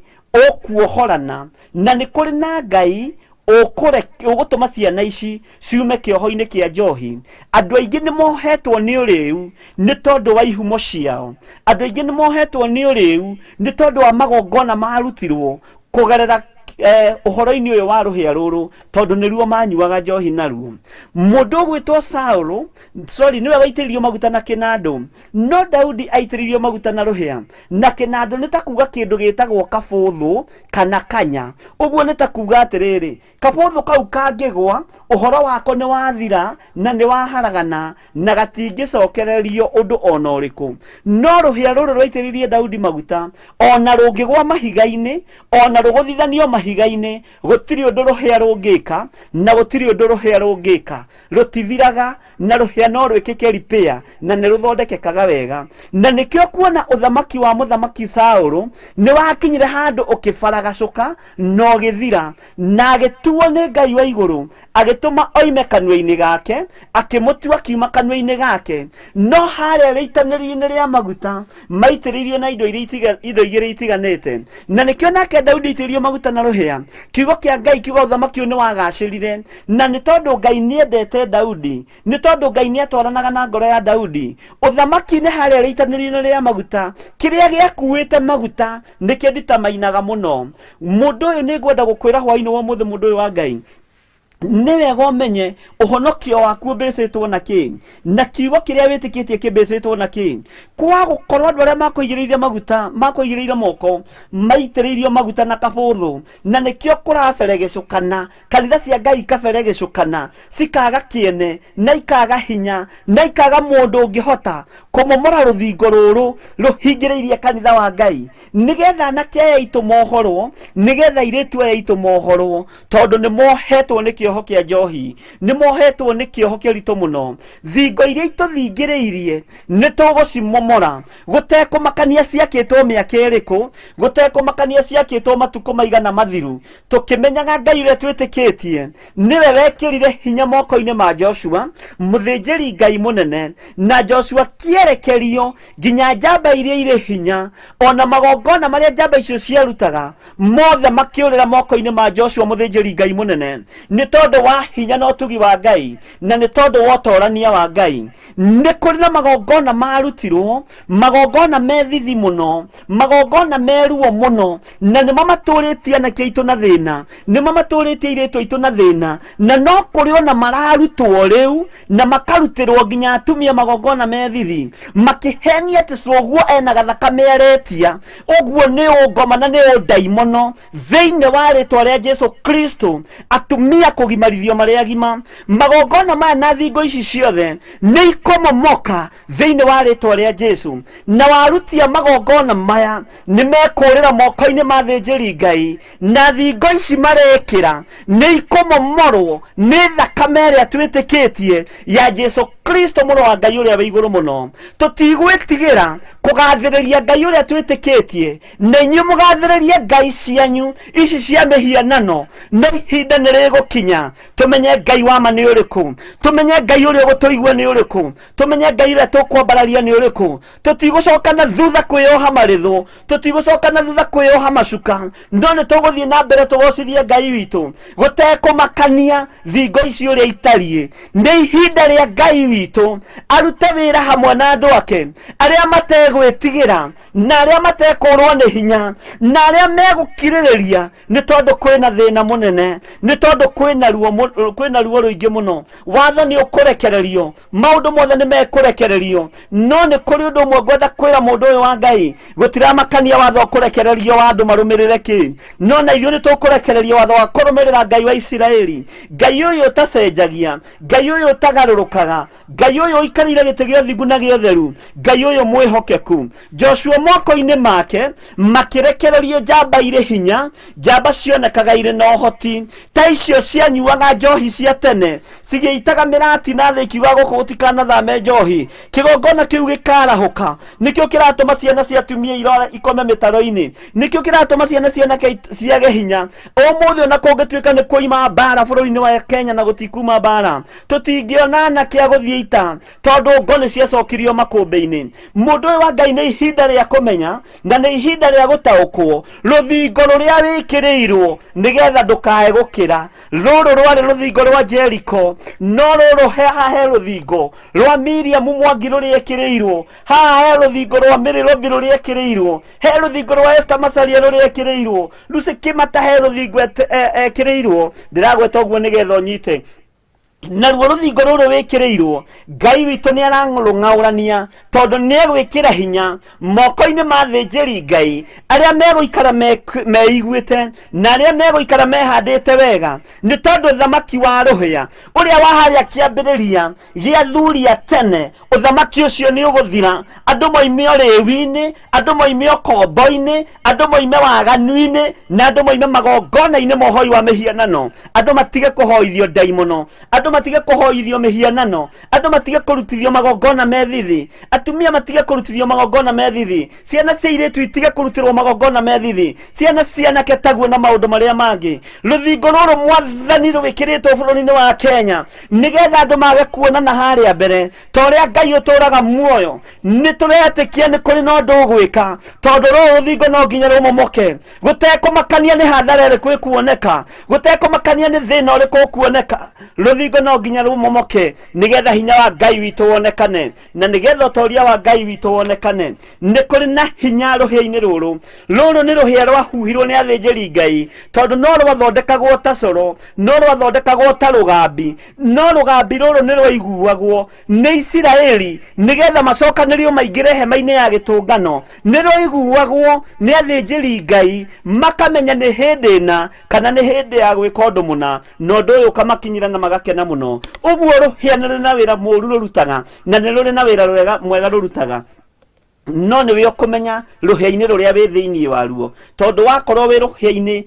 ukuohorana na ni kuri na Ngai ugutuma ciana ici ciume kioho-ini kia njohi. Andu aingi ni mohetwo ni uriu ni tondu wa ihumo ciao. Andu aingi ni mohetwo ni uriu ni tondu wa magongona marutirwo kugerera uhoro-ini uyu wa ruhia ruru tondu niruo manyuaga njohi naruo. Mundu gwitwo Saul niwe waitiririo maguta na kinandu, no Daudi aitiririo maguta na ruhia. Na kinandu ni ta kuga kindu gitagwo kabuthu kana kanya. Uguo ni ta kuga atiriri kabuthu kau kangigwa uhoro wako ni wathira na ni waharagana na gatingicokererio undu ona uriku. No ruhia ruru rwaitiririe Daudi maguta ona rungigwa mahiga-ini ona ruguthithanio mahiga-ini gutiri undu ruhia rungika na gutiri undu ruhia rungika rutithiraga na ruhia no rwikike repair na ni ruthondekekaga wega. Na nikio kuona uthamaki wa muthamaki Saul ni wakinyire handu ukibaragacuka no githira na agituo ni Ngai wa iguru agituma oime kanua-ini gake akimutua kiuma kanua-ini gake. No haria riitaniri-ini ria maguta maitiririo na indo igiri itiganite na nikio nake Daudi aitiririo maguta na ruhia. Kiugo kia Ngai kiugo uthamaki uyu ni wagacirire na ni tondu Ngai ni endete Daudi, ni tondu Ngai ni atwaranaga na ngoro ya Daudi. Uthamaki ni haria riitaniri-ini ria maguta kiria giakuite maguta nikio nditamainaga muno. Mundu uyu ni ngwenda gukwira hwaini wa muthe mundu uyu wa Ngai niwega umenye uhonokio waku mbecetwo na ki na kiugo kiria witikitie kimbecetwo na ki kwa gukorwo andu aria makuigiriire maguta makuigiriire moko maitiriirio maguta na kabuthu na nikio kuraberegecukana kanitha cia Ngai kaberegecukana cikaga kiene na ikaga hinya na ikaga mundu ungihota kumomora ruthingo ruru ruhingiriirie kanitha wa Ngai nigetha anake aya itu mohorwo nigetha iritu aya itu mohorwo tondu ni mohetwo ni kioho kia njohi ni mohetwo ni kioho kirito muno thingo iria ituthingiriirie ni tugucimomora gutekumakania ciakitwo miaka iriku gutekumakania ciakitwo matuko maigana mathiru tukimenyaga Ngai uria twitikitie niwe wekirire hinya moko-ini ma Joshua muthinjiri Ngai munene na Joshua kierekerio nginya njamba iria iri hinya ona magongona maria njamba icio ciarutaga mothe makiurira moko-ini ma Joshua muthinjiri Ngai munene ni tondu wa hinya na utugi wa Ngai na ni tondu wa utorania wa Ngai ni kuri na magongona marutirwo magongona methithi muno magongona meruo muno na ni mamaturitie na kiitu na thina ni mamaturitie iritu itu na thina na no kuri ona mararutwo riu na makarutirwo nginya atumia magongona methithi makihenia ati coguo ena gathakame aretia uguo ni ungoma na ni undaimono thiini wa ritwa ria Jesu Kristo atumia kugimarithio maria gima magongona ma na thingo ici ciothe ni ikomomoka thiini wa ritwa ria Jesu na warutia magongona maya ni mekurira moko-ini ma thinjiri Ngai na thingo ici marekira ni ikomomorwo ni thakame iria twitikitie ya Jesu Kristo muno wa Ngai uria wi iguru muno tutigwitigira kugathiriria Ngai uria twitikitie na inyu mugathiririe ngai cianyu ici cia mihianano na ihinda ni rigukinya tumenye Ngai wa ma ni uriku tumenye Ngai uria gutuigua ni uriku tumenye Ngai uria tukwambararia ni uriku tutigocokana thutha kwioha marithu tutigocokana thutha kwioha macuka no ni tuguthie na mbere tugocithie Ngai witu gutekumakania thingo ici uria itarie ni ihinda ria Ngai witu arute wira hamwe na andu ake aria mategwitigira na aria matekurwo ni hinya na aria megukiririria ni tondu kwina thina munene ni tondu kwina ruo ruingi muno watho ni ukurekererio maundu mothe ni mekurekererio no ni kuri undu umwe gwetha kwira mundu uyu wa Ngai gutiramakania watho ukurekererio wa andu marumirire ki no na ithuĩ ni tukurekererio watho wa kurumirira Ngai wa Isiraeli Ngai uyu utacenjagia Ngai uyu utagarurukaga Ngai uyu ikarire gite gĩa thingu na gĩa theru Ngai uyu mwihokeku Joshua moko-ini make makirekererio njamba ire hinya njamba cionekaga ire na uhoti ta icio cianyuaga njohi cia tene cigeitaga mirati na thĩ ikiuga gũkũ gũtikana thame njohi kigongona kiu gikarahuka nikio kiratuma ciana cia atumia irore ikome mitaro-ini nikio kiratuma ciana cianake ciage hinya umuthi ona kungituika ni kuima mbara bũrũri-inĩ wa Kenya na gutikuma mbara tutingiona anake a guthie ita tondu ngoni ciacokirio makũmbĩ-inĩ mundu ũyũ wa Ngai nĩ ihinda rĩa kumenya na nĩ ihinda rĩa gũtaũkwo rũthingo rũrĩa wĩkĩrĩirwo nĩgetha ndũkae gũkĩra rũrũ rwarĩ rũthingo rwa Jericho no rũrũ haha he rũthingo rwa Miriam Mwangi rũrĩa ekĩrĩirwo haha he rũthingo rwa Mary Robi rũrĩa ekĩrĩirwo he rũthingo rwa Esther Macharia rũrĩa ekĩrĩirwo Lucy Kimata he rũthingo ekĩrĩirwo ndiragweta ũguo nĩgetha ũnyite na ruo rũthingo rũrũ wĩkĩrĩirwo Ngai witũ nĩ ararũng'aũrania tondu nĩ egwĩkĩra hinya moko-inĩ ma thĩnjĩri Ngai arĩa megũikara meiguĩte na arĩa megũikara mehandĩte wega nĩ tondu ũthamaki wa rũhĩa ũrĩa wa harĩa kĩambĩrĩria gĩa thuria tene ũthamaki ũcio nĩ ũgũthira andũ moime rĩwi-inĩ andũ moime ũkombo-inĩ andũ moime waganu-inĩ na andũ moime magongona-inĩ ma ũhoi wa mĩhianano andũ matige kũhoithio ndaimono andũ matige kuhoithio mihianano andu matige kurutithio magongona methithi atumia matige kurutithio magongona methithi ciana cia iritu itige kurutirwo magongona methithi ciana cianake taguo na maundu maria mangi ruthingo ruru mwathani rwikiritwo bũrũri-inĩ wa Kenya nigetha andu mage kuonana haria mbere toria Ngai uturaga muoyo ni turetikia ni kuri no ndugwika tondu ruru ruthingo no nginya rumomoke gutekumakania ni hathara ĩrĩkũ ĩkuoneka gutekumakania ni thĩna ũrĩkũ ũkuoneka ruthingo rũthingo no nginya rũmomoke nigetha hinya wa Ngai witũ wonekane, na nigetha ũtoria wa Ngai witũ wonekane. Nĩ kũrĩ na hinya rũhĩa-inĩ rũrũ nĩ rũhĩa rwahuhirwo nĩ athĩnjĩri Ngai, tondũ no rwathondekagwo ta coro, no rwathondekagwo ta rũgambi, no rũgambi rũrũ nĩ rwaiguagwo nĩ Isiraeli nigetha macokanĩrio maingĩre hema-inĩ ya gĩtũngano. Nĩ rwaiguagwo nĩ athĩnjĩri Ngai makamenya nĩ hĩndĩ na kana nĩ hĩndĩ ya gwĩka ũndũ mũna, na ũndũ ũyũ ũkamakinyĩra na magakena mũno. Ũguo rũhĩa nĩ rũrĩ na wĩra mũũru rũrutaga, na nĩ rũrĩ na wĩra mwega rũrutaga, no nĩwe ũkũmenya rũhĩa-inĩ rũrĩa wĩ thĩinĩ waruo, tondũ wakorwo wĩ rũhĩa-inĩ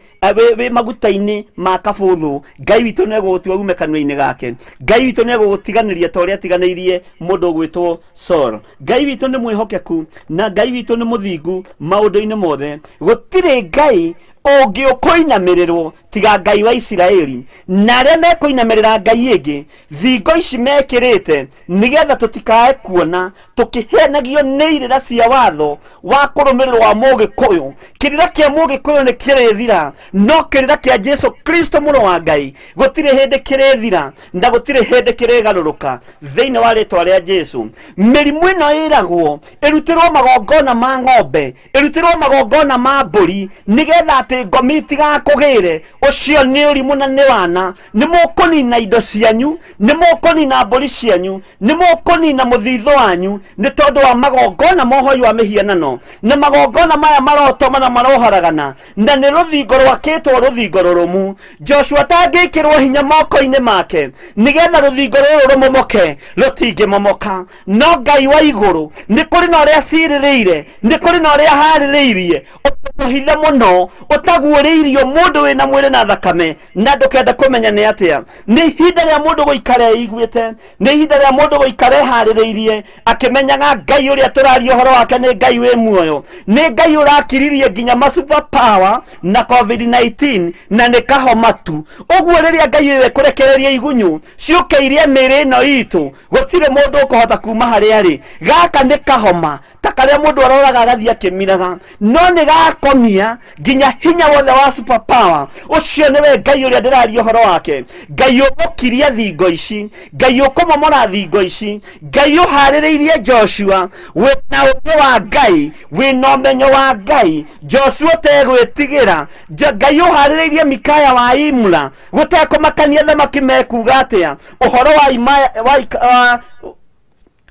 wĩ maguta-inĩ ma kabũthũ, Ngai witũ nĩ egũgũtua ume kanua-inĩ gake. Ngai witũ nĩ egũgũtiganĩria ta ũrĩa atiganĩirie mũndũ ũgwĩtwo Saul. Ngai witũ nĩ mwĩhokeku na Ngai witũ nĩ mũthingu maũndũ-inĩ mothe. Gũtirĩ Ngai ũngĩũkũinamĩrĩrwo tiga Ngai wa Isiraeli, na arĩa mekũinamĩrĩra Ngai ĩngĩ thingo ici mekĩrĩte nigetha tũtikae kuona tũkĩhenagio nĩ irĩra cia watho wa kũrũmĩrĩrwo wa Mũgĩkũyũ. Kĩrĩra kĩa Mũgĩkũyũ nĩ kĩrĩthira, no kĩrĩra kĩa Jesu Kristo mũrũ wa Ngai gũtirĩ hĩndĩ kĩrĩthira na gũtirĩ hĩndĩ kĩrĩgarũrũka thĩinĩ wa rĩtwa rĩa Jesu. Mĩrimũ ĩno ĩragwo ĩrutĩrwo magongona ma ng'ombe, ĩrutĩrwo magongona ma mbũri nigetha atĩ ngomi itigakũgĩre. Ũcio nĩ ũrimũ na nĩ wana. Nĩ mũkũnina indo cianyu, nĩ mũkũnina mbũri cianyu, nĩ mũkũnina mũthithũ wanyu nĩ tondũ wa magongona mohoi wa mĩhianano, na magongona maya marotoma na maroharagana, na nĩ rũthingo rwakĩtwo rũthingo rũrũmu. Joshua tangĩkĩrwo hinya moko-inĩ make nigetha rũthingo rũrũ rũmomoke, rũtingĩmomoka. No Ngai wa igũrũ nĩ kũrĩ na ũrĩa cirĩrĩire, nĩ kũrĩ na ũrĩa harĩrĩirie ũtũhithe mũno, ũtaguũrĩirio mũndũ wĩna mwĩrĩ na thakame na ndũkenda kũmenya nĩ atĩa. Nĩ ihinda rĩa mũndũ gũikara eiguĩte, nĩ ihinda rĩa mũndũ gũikara eharĩrĩirie akĩmenyaga Ngai ũrĩa tũraria ũhoro wake nĩ Ngai wĩ muoyo, nĩ Ngai ũrakiririe nginya ma super power na COVID-19 na nĩ kahoma tu. Ũguo rĩrĩa Ngai ũyũ ekũrekereria igunyũ ciũke irie mĩĩrĩ ĩno itũ, gũtirĩ mũndũ ũkũhota kuma harĩa arĩ. Gaka nĩ kahoma ta karĩa mũndũ aroraga agathiĩ akĩmiraga, no nĩ gakomia nginya hinya wothe wa super power. Ũcio nĩwe Ngai ũrĩa ndĩraria ũhoro wake. Ngai ũgũkiria thingo ici, Ngai ũkũmomora thingo ici, Ngai ũharĩrĩirie Joshua wĩna ũũgĩ wa Ngai, wĩna ũmenyo wa Ngai. Joshua ũtegwĩtigĩra, Ngai ũharĩrĩirie Mikaya wa Imla gũtekũmakania thamaki mekuga atĩa. Ũhoro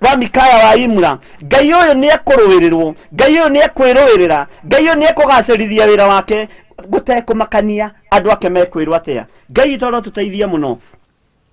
wa Mikaya wa Imla, Ngai ũyũ nĩ ekũrũĩrĩrwo, Ngai ũyũ nĩ ekwĩrũĩrĩra, Ngai ũyũ nĩ ekũgacĩrithia wĩra wake gũtekũmakania andũ ake mekwĩrwo atĩa. Ngai witũ arotũteithia mũno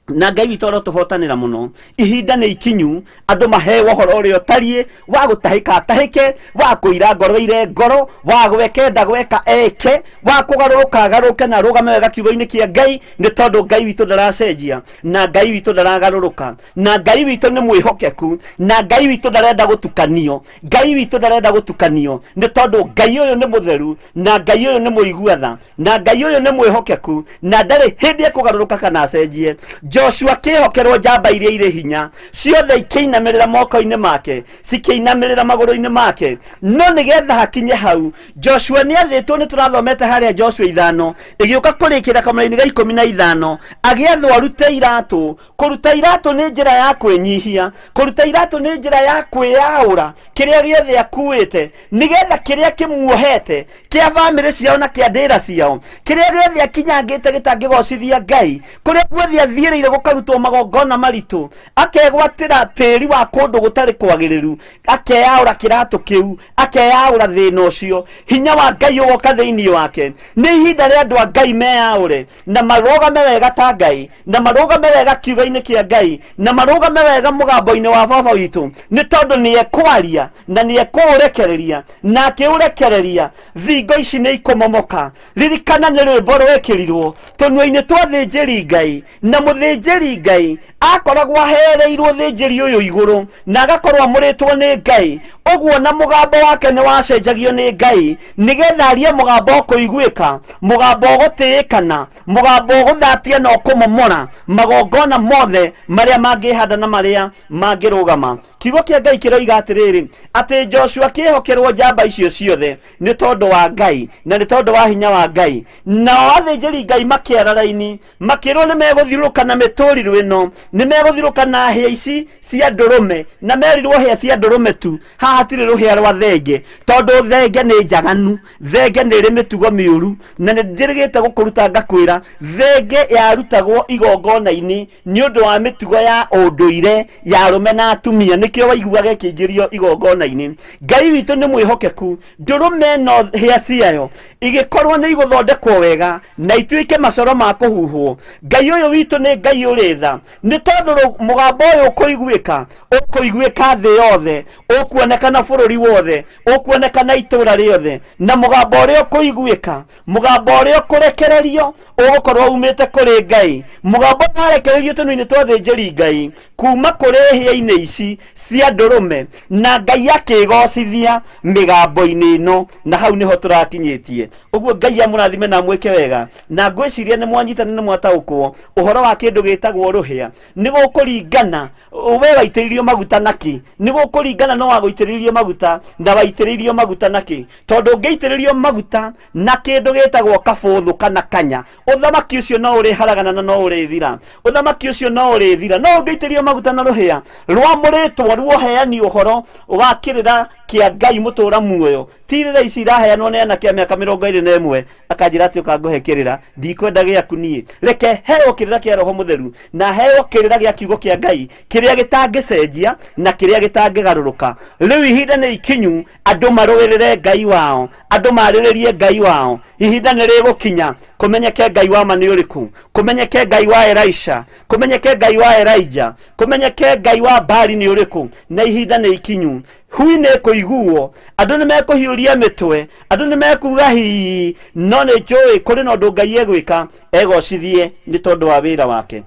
na Ngai witũ arotũhotanĩra mũno. Ihinda nĩ ikinyu andũ maheo ũhoro ũrĩa ũtariĩ wa gũtahĩka atahĩke, wa kũira ngoro ire ngoro, wa gwekenda gweka eke, wa kũgarũrũka agarũrũke na arũgame wega kiugo-inĩ kĩa Ngai, nĩ tondũ Ngai witũ ndaracenjia na Ngai witũ ndaragarũrũka, na Ngai witũ nĩ mwĩhokeku, na Ngai witũ ndarenda gũtukanio. Ngai witũ ndarenda gũtukanio nĩ tondũ Ngai ũyũ nĩ mũtheru, na Ngai ũyũ nĩ mũiguatha, na Ngai ũyũ nĩ mwĩhokeku, na ndarĩ hĩndĩ ekũgarũrũka kana acenjie. Joshua kĩhokerwo njamba iria irĩ hinya ciothe ikĩinamĩrĩra moko-inĩ make, cikĩinamĩrĩra magũrũ-inĩ make. No nĩgetha hakinye hau, Joshua nĩ athĩtwo, nĩ tũrathomete harĩa Joshua 5 ĩgĩũka kũrĩkĩra kamũra-inĩ ga 15 agĩathwo arute iratũ. Kũruta iratũ nĩ njĩra ya kwĩnyihia, kũruta iratũ nĩ njĩra ya kwĩyaũra kĩrĩa gĩothe akuĩte, nigetha kĩrĩa kĩmuohete kĩa bamĩrĩ ciao na kĩa ndĩra ciao, kĩrĩa gĩothe akinyangĩte gĩtangĩgocithia Ngai, kũrĩa guothe athiĩrĩire gũkarutwo magongona maritũ, akegwatĩra tĩri wa kũndũ gũtarĩ kwagĩrĩru, akeyaũra kĩratũ kĩu, akeyaũra thĩna ũcio. Hinya wa Ngai ũgoka thĩinĩ wake. Nĩ ihinda rĩa andũ a Ngai meyaũre na marũgame wega ta Ngai, na marũgame wega kiugo-inĩ kĩa Ngai, na marũgame wega mũgambo-inĩ wa baba witũ, nĩ tondũ nĩ ekwaria na nĩ ekũũrekereria, na akĩũrekereria thingo ici nĩ ikũmomoka. Ririkana nĩ rwĩmbo rwekĩrirwo tũnua-inĩ twa thĩnjĩri Ngai, na mũthĩnjĩri Ngai akoragwo ahereirwo thĩnjĩri ũyũ igũrũ na agakorwo amũrĩtwo nĩ Ngai. Ũguo na mũgambo wake nĩ wacenjagio nĩ Ngai nigetha arie mũgambo ũkũiguĩka, mũgambo ũgũtĩĩkana, mũgambo ũgũthatia na ũkũmomora magongona mothe marĩa mangĩhanda na marĩa mangĩrũgama. Kiugo kĩa Ngai kĩroiga atĩrĩrĩ, atĩ Joshua kĩhokerwo njamba icio ciothe nĩ tondũ wa Ngai na nĩ tondũ wa hinya wa Ngai. Nao athĩnjĩri Ngai makĩara raini, makĩrwo nĩ megũthiũrũrũka na mĩtũrirũ ĩno nĩ megũthirũka na hĩa ici cia ndũrũme, na merirwo hĩa cia ndũrũme tu, haha hatirĩ rũhĩa rwa thenge, tondũ thenge nĩ njaganu, thenge nĩ ĩrĩ mĩtugo mĩũru, na nĩ njĩrĩgĩte gũkũruta ngakwĩra thenge yarutagwo igongona-inĩ nĩ ũndũ wa mĩtugo ya ũndũire ya arũme na atumia, nĩkĩo waiguaga ĩkĩingĩrio igongona-inĩ. Ngai witũ nĩ mwĩhokeku, ndũrũme ĩno hĩa ciayo igĩkorwo nĩ igũthondekwo wega na ituĩke macoro ma kũhuhwo. Ngai ũyũ witũ nĩ Ngai ũrĩ tha, nĩ tondũ mũgambo ũyũ ũkũiguĩka thĩ yothe, ũkuonekana bũrũri wothe, ũkuonekana itũra rĩothe, na mũgambo ũrĩa ũkũiguĩka, mũgambo ũrĩa ũkũrekererio ũgũkorwo umĩte kũrĩ Ngai, mũgambo warekererio tũnua-inĩ twa thĩnjĩri Ngai kuma kũrĩ hĩa-inĩ ici cia ndũrũme, na Ngai akĩgocithia mĩgambo-inĩ ĩno, na hau nĩho tũrakinyĩtie. Ũguo Ngai amũrathime na mwĩke wega, na ngwĩciria nĩ mwanyitana nĩ mwataũkwo ũhoro wa kĩndũ gĩtagwo rũhĩa. Nĩ gũkũringana we waitĩrĩrio maguta naki, nĩ gũkũringana no wagũitĩrĩrio maguta na waitĩrĩrio maguta naki, tondũ ũngĩitĩrĩrio maguta na kĩndũ gĩtagwo kabũthũ kana kanya, ũthamaki ũcio no ũrĩharagana na no ũrĩthira, ũthamaki ũcio no ũrĩthira. No ũngĩitĩrĩrio maguta na rũhĩa rwamũrĩtwo ruoheani ũhoro wa kĩrĩra kĩa Ngai mũtũra muoyo, ti rĩrĩa ici iraheanwo nĩ anake a mĩaka 21 akanjĩra atĩ ũkangũhe kĩrĩra, ndikwenda gĩaku niĩ. Reke heo kĩrĩra kĩa Roho Mũtheru na heo kĩrĩra gĩa kiugo kĩa Ngai kĩrĩa gĩtangĩcenjia na kĩrĩa gĩtangĩgarũrũka. Rĩu ihinda nĩ ikinyu andũ marũĩrĩre Ngai wao, andũ marĩrĩrie Ngai wao. Ihinda nĩ rĩgũkinya kũmenyeke Ngai wa ma nĩ ũrĩkũ, kũmenyeke Ngai wa Elisha, kũmenyeke Ngai wa Elijah, kũmenyeke Ngai wa Baali nĩ ũrĩkũ. Na ihinda nĩ ikinyu, hui nĩ kũiguo, andũ nĩ mekũhiũria mĩtwe, andũ nĩ mekuga hihi, no nĩ njũĩ kũrĩ na ũndũ Ngai egwĩka, egocithie nĩ tondũ wa wĩra wake.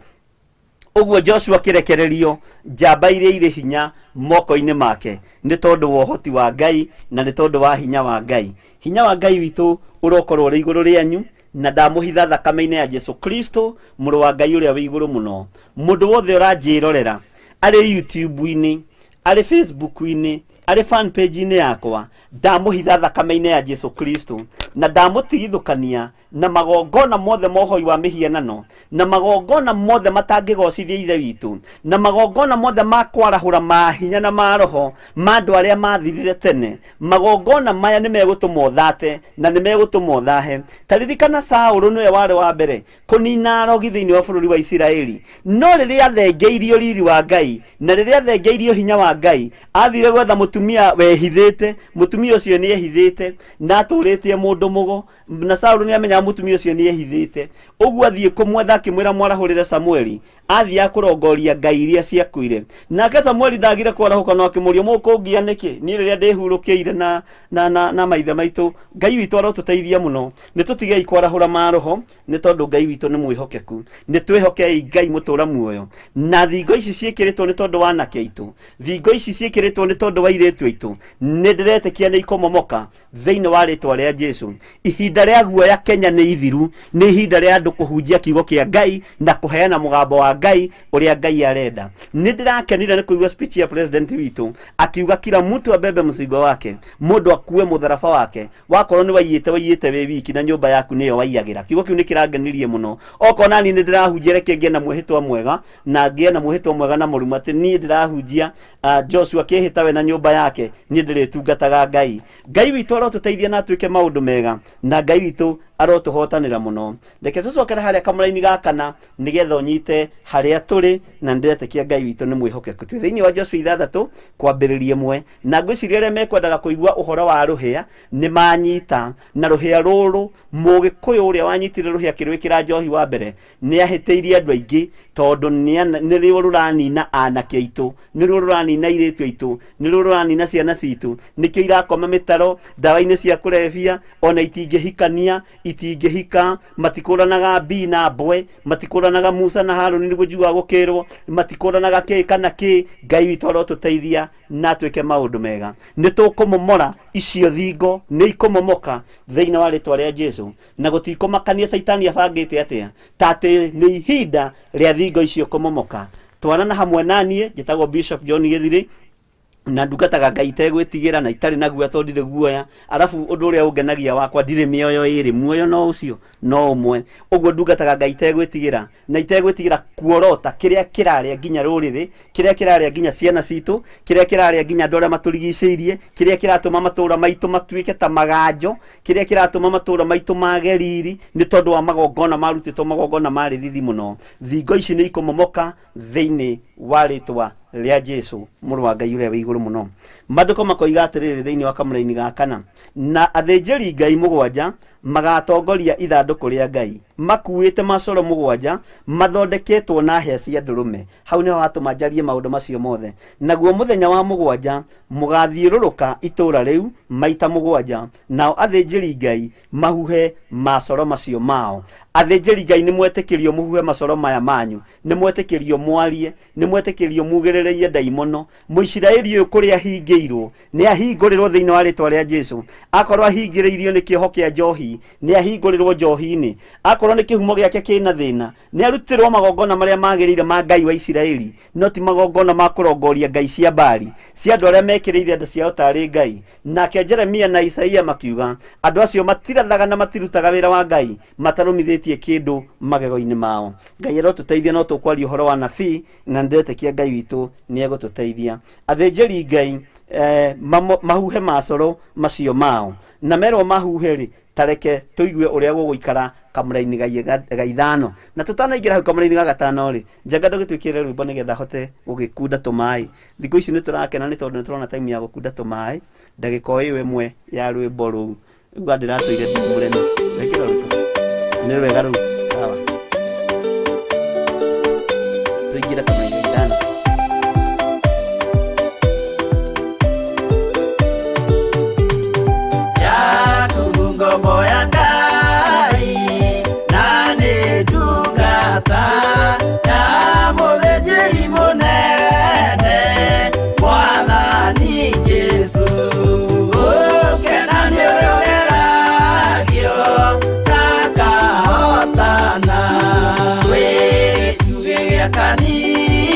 Ũguo Joshua kĩrekererio, njamba iria irĩ hinya moko-inĩ make, nĩ tondũ wa ũhoti wa Ngai na nĩ tondũ wa hinya wa Ngai. Hinya wa Ngai witũ ũrokorwo ũrĩ igũrũ rĩanyu, na ndamũhitha thakame-inĩ ya Jesu Kristo, mũrũ wa Ngai ũrĩa wĩ igũrũ mũno. Mũndũ wothe ũranjĩrorera arĩ YouTube-inĩ, arĩ Facebook-inĩ, arĩ fan page-inĩ yakwa, ndamũhitha thakame-inĩ ya Jesu Kristo, na ndamũtigithũkania na magongona mothe mohoi wa mĩhianano, na magongona mothe matangĩgocithia ithe witũ, na magongona mothe ma kwarahũra mahinya na maroho ma andũ arĩa mathirire tene. Magongona maya nĩ megũtũma ũthate na nĩ megũtũma ũthahe. Taririkana Saũlũ nĩwe warĩ wa mbere kũnina arogi thĩinĩ wa bũrũri wa Isiraeli, no rĩrĩa athengeirio riri wa Ngai na rĩrĩa athengeirio hinya wa Ngai, athire gwetha mũtumia wehithĩte, mũtumia ũcio nĩ ehithĩte na atũrĩtie mũndũ mũgo, na Saũlũ nĩ amenya mũtumia ũcio nĩ ehithĩte. Ũguo athiĩ kũmwetha akĩmwĩra mwarahũrĩre Samueli, athiĩ kũrongoria ngai iria ciakuire. Nake Samueli ndagire kwarahũka no akĩmũria mũkũngia nĩkĩ niĩ rĩrĩa ndĩhurũkĩire na maithe maitũ. Ngai witũ arotũteithia mũno, nĩ tũtigei kwarahũra maroho, nĩ tondũ Ngai witũ nĩ mwĩhokeku. Nĩ twĩhokei Ngai mũtũra muoyo, na thingo ici ciĩkĩrĩtwo nĩ tondũ wa anake aitũ, thingo ici ciĩkĩrĩtwo nĩ tondũ wa airĩtu aitũ, nĩ ndĩretĩkia nĩ ikomomoka thĩinĩ wa rĩtwa rĩa Jesu. Ihinda rĩa guoya Kenya nĩ ithiru, nĩ ihinda rĩa andũ kũhunjia kiugo kĩa Ngai na kũheana mũgambo wa Ngai ũrĩa Ngai arenda. Nĩ ndĩrakenire nĩ kũigua speech ya president witũ akiuga kila mtu abebe mzigo wake, mũndũ akue mũtharaba wake. Wakorwo nĩ waiyĩte wĩ wiki na nyũmba yaku nĩyo waiyagĩra. Kiugo kĩu nĩ kĩrangenirie mũno. Okorwo nani nĩ ndĩrahunjia kĩngĩ na mwĩhĩtwa mwega, na ngĩe na mwĩhĩtwa mwega na mũrũmu atĩ niĩ ndĩrahunjia Joshua kĩhĩta we na nyũmba yake, niĩ ndĩrĩtungataga Ngai. Ngai witũ arotũteithia na atuĩke maũndũ mega, na Ngai witũ arotũhotanĩra mũno. Reke tũcokere harĩa kamũra-inĩ gakana nĩgetha ũnyite harĩa tũrĩ, na ndĩretĩkia Ngai witũ nĩ mwĩhokeku. Twĩ thĩinĩ wa Joshua 6 kwambĩrĩria 1, na ngwĩciria arĩa mekwendaga kũigua ũhoro wa rũhĩa nĩ manyita. Na rũhĩa rũrũ, Mũgĩkũyũ ũrĩa wanyitire rũhĩa kĩrũĩkĩra njohi wa mbere nĩ ahĩtĩirie andũ aingĩ, tondũ nĩ rũo rũranina anake aitũ, nĩ ruo rũranina airĩtu aitũ, nĩ ruo rũranina ciana citũ. Nĩkĩo irakoma mĩtaro, ndawa-inĩ cia kũrebia, ona itingĩhikania, itingĩhika, matikũranaga Mbii na Mbwe, matikũranaga Musa na Harũni nĩguo njuga gũkĩrwo, matikũranaga kĩ kana kĩ. Ngai witũ arotũteithia na twĩke maũndũ mega. Nĩ tũkũmomora icio thingo, nĩ ikũmomoka thĩinĩ wa rĩtwa rĩa Jesu, na gũtikũmakania Saitani abangĩte atĩa, ta atĩ nĩ ihinda rĩa thingo icio kũmomoka. Twarana hamwe naniĩ, njĩtagwo Bishop John Githiri, na ndungataga Ngai itegwĩtigĩra na itarĩ na guoya tondire guoya. Arabu ũndũ ũrĩa ũngenagia wakwa ndirĩ mĩoyo ĩrĩ, muoyo no ũcio no ũmwe. Ũguo ndungataga Ngai itegwĩtigĩra na itegwĩtigĩra kuorota kĩrĩa kĩrarĩa nginya rũrĩrĩ, kĩrĩa kĩrarĩa nginya ciana citũ, kĩrĩa kĩrarĩa nginya andũ arĩa matũrigicĩirie, kĩrĩa kĩratũma matũũra maitũ matuĩke ta maganjo, kĩrĩa kĩratũma matũũra maitũ mage riri nĩ tondũ wa magongona marutĩtwo, magongona marĩ thithi mũno. Thingo ici nĩ ikũmomoka thĩinĩ wa rĩtwa rĩa Jesu mũrũ wa Ngai ũrĩa wĩ igũrũ mũno. Maandĩko makoiga atĩrĩrĩ thĩinĩ wa kamũra-inĩ ga 4, na athĩnjĩri Ngai 7 magatongoria ithandũkũ rĩa Ngai makuĩte macoro 7 mathondeketwo na hĩa cia ndũrũme. Hau nĩho hatũma njarie maũndũ macio mothe. Naguo mũthenya wa 7 mũgathiũrũrũka itũũra rĩu maita 7, nao athĩnjĩri Ngai mahuhe macoro macio mao. Athĩnjĩri Ngai nĩ mwetĩkĩrio mũhuhe macoro maya manyu, nĩ mwetĩkĩrio mwarie, nĩ mwetĩkĩrio mugĩrĩrĩrie ndaimono. Mũisiraeli ũyũ kũrĩa ahingĩirwo nĩ ahingũrĩrwo thĩinĩ wa rĩtwa rĩa Jesu. Akorwo ahingĩrĩirio nĩ kĩoho kĩa njohi nĩ ahingũrĩrwo njohi-inĩ. Akorwo nĩ kĩhumo gĩake kĩna thĩna nĩ arutĩrwo magongona marĩa magĩrĩire ma Ngai wa Isiraeli, no ti magongona ma kũrongoria ngai cia Baali, cia andũ arĩa mekĩrĩire nda ciao tarĩ Ngai. Nake Jeremia na Isaia makiuga andũ acio matirathaga na matirutaga wĩra wa Ngai, matarũmithĩtie kĩndũ magego-inĩ mao. Ngai arotũteithia no tũkwaria ũhoro wa nabii, na ndĩretĩkia Ngai witũ nĩ egũtũteithia. Athĩnjĩri Ngai mahuhe macoro macio mao, na merwo mahuhe-rĩ, tareke tũigue ũrĩa gũgũikara kamũra-inĩ ga 5. Na tũtanaingĩra hau kamũra-inĩ ga 5-rĩ, njenga ndũgĩtwĩkĩre rwĩmbo nĩgetha hote gũgĩkunda tũmaĩ. Thikũ ici nĩ tũrakena nĩ tondũ nĩ tũrona time ya gũkunda tũmaĩ. Ndagĩka o ĩyo ĩmwe ya rwĩmbo rũu rũu ndĩratũire ndũmũreni wĩkĩra rũtũ nĩ rwega rũu. Sawa, tũingĩre kamũra-inĩ ga 5. Moya Ngai na nĩ ndungata ya mũthĩnjĩri mũnene Mwathani Jesu. Ũkena nĩ ũgeragio ndakahotana, gwĩ gĩtugĩ gĩa kanitha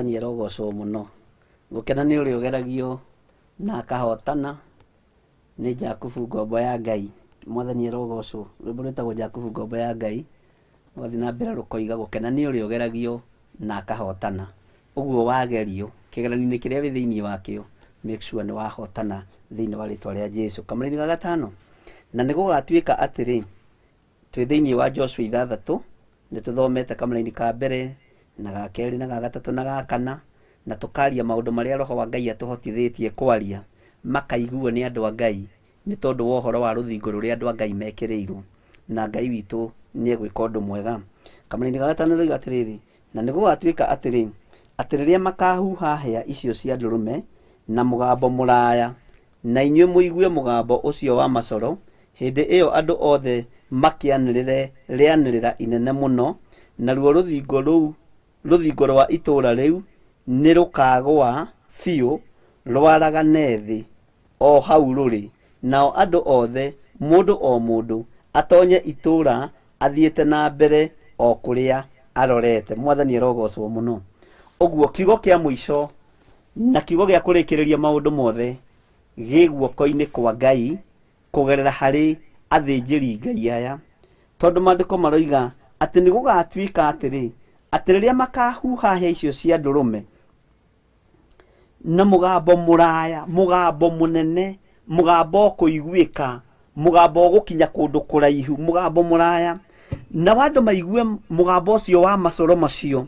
mwathani arogocwo muno gukena ni uri ugeragio na akahotana ni Jakubu ngombo ya Ngai. Mwathani arogocwo rwimbo rwitagwo Jakubu ngombo ya Ngai mwathi na mbere rukoiga gukena ni uri ugeragio na akahotana. Uguo wagerio kigeranio kiria wi thiini wakio make sure ni wahotana thiini wa ritwa ria Jesu. Kamuri ga gatano na ni gugatuika atiri twi thiini wa Joshua 6 ni tuthomete kamuri ka mbere na ga keri na ga gatatu na ga kana na tukaria maundu maria roho wa Ngai atuhotithitie kwaria makaiguo ni andu a Ngai ni tondu wa uhoro wa ruthingo ruria andu a Ngai mekireirwo na Ngai witu ni egwika undu mwega. Kamuri ga gatano ri gatiriri na ni gugatuika atiri atiriria makahuha hea icio cia ndurume na mugambo muraya na inyue muigue mugambo ucio wa macoro hindi iyo andu othe makianirire rianirira inene muno na ruo ruthingo rwa itura riu ni rukagwa fiu rwaragane thi o hau ruri nao andu othe mundu o mundu atonye itura athiete na mbere o kuria arorete. Mwathani arogocwo muno. Uguo kiugo kia mwisho na kiugo gia kurikiriria maundu mothe gi guoko-ini kwa Ngai kugerera hari athinjiri Ngai aya tondu mandiko maroiga ati ni gugatuika atiri atiriria makahuha hea icio cia ndurume na mugambo muraya mugambo munene mugambo kuiguika mugambo gukinya kundu kuraihu mugambo muraya na wandu maigue mugambo ucio wa macoro macio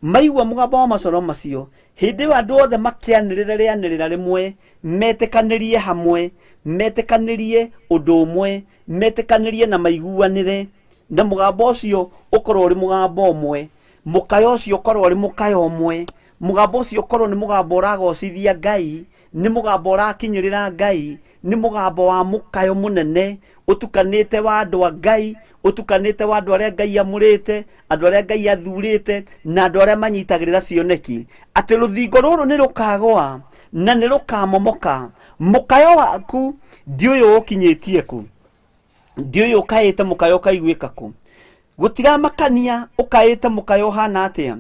maigua mugambo wa macoro macio hindi wandu othe makianirira rianirira rimwe metekanirie hamwe metekanirie undu umwe metekanirie na maiguanire na mugambo ucio ukorwo uri mugambo umwe mukayo ucio ukorwo uri mukayo umwe mugambo ucio ukorwo ni mugambo uragocithia Ngai ni mugambo urakinyirira Ngai ni mugambo wa mukayo munene utukanite wa andu a Ngai utukanite wa andu aria Ngai amurite andu aria Ngai athurite na andu aria manyitagirira cioneki ati ruthingo ruru ni rukagwa na ni rukamomoka mukayo waku ndiuyu ukinyitie ku ndiuyu ukaite mukayo kaiguika ku gutira makania ukaite mukayo hana atia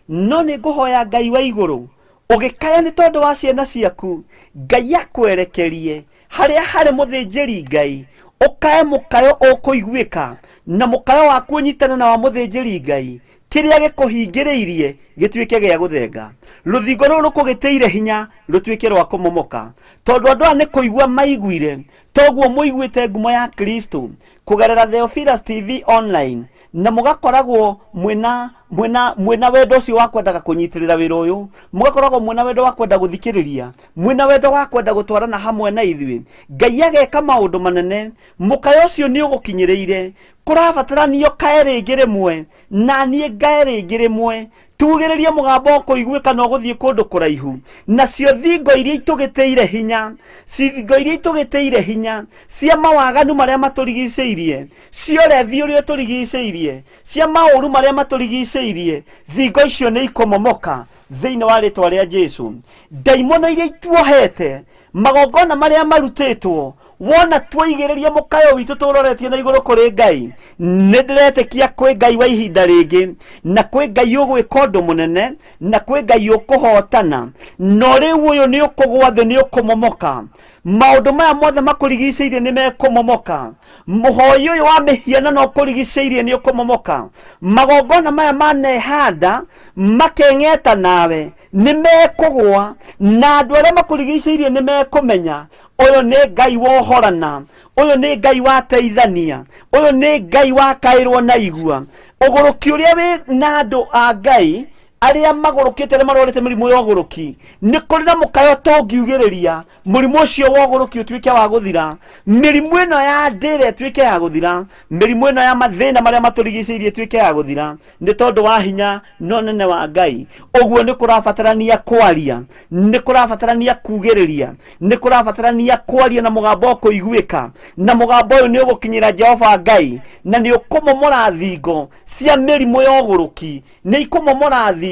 no ni nguhoya Ngai wa iguru ugikaya ni tondu wa ciana ciaku Ngai akwerekerie haria hari muthinjiri Ngai ukae mukayo ukuiguika na mukayo waku unyitana na wa muthinjiri Ngai kiria gikuhingiriirie gituike gia guthenga ruthingo ruru rukugiteire hinya rutuike rwa kumomoka tondu andu aya ni kuigua maiguire toguo muiguite ngumo ya Kristo kugerera THEOPHILUS TV online na mugakoragwo mwina wendo ucio wa kwendaga kunyitirira wira uyu mugakoragwo mwina wendo wa kwenda guthikiriria mwina wendo wa kwenda gutwarana hamwe na ithui Ngai ageka maundu manene mukayo ucio ni ugukinyiriire kurabatarania kae ringi rimwe na nie ngae ringi rimwe tugiririe mugambo kuiguika no guthie kundu kuraihu na cio thingo iria itugiteire hinya thingo iria itugiteire hinya cia mawaganu maria maturigiceirie cio rethi uria turigiceirie cia mauru maria maturigiceirie thingo icio ni ikumomoka thiini wa ritwa ria Jesu. Daimono iria ituohete magongona maria marutitwo wona twaigiriria mukayo witu turoretie na iguru kuri Ngai nindiretekia kwi Ngai wa ihinda ringi na kwi Ngai ugwika undu munene na kwi Ngai ukuhotana no riu uyu ni ukugwa thi ni ukumomoka maundu maya mothe makurigiceirie ni mekumomoka muhoyi uyu wa mihiana no kurigiceirie ni ukumomoka magongona maya manehanda makengeta nawe ni mekugwa na andu aria makurigiceirie ni mekumenya uyu ni Ngai wa uhorana uyu ni Ngai wa teithania uyu ni Ngai wa kairwo na igua uguruki uria wi na andu a Ngai aria magurukite ni marorete mirimu ya uguruki ni kuri na mukayo tungiugiriria murimu ucio wa uguruki utuike wa guthira mirimu ino ya ndire tuike ya guthira mirimu ino ya mathina maria maturigiceirie tuike ya guthira ni tondu wa hinya no nene wa Ngai. Uguo ni kurabatarania kwaria ni kurabatarania kugiriria ni kurabatarania kwaria na mugambo kuiguika na mugambo uyu ni ugukinyira Jehova Ngai na ni ukumomora thingo cia mirimu ya uguruki ni ikumomora thingo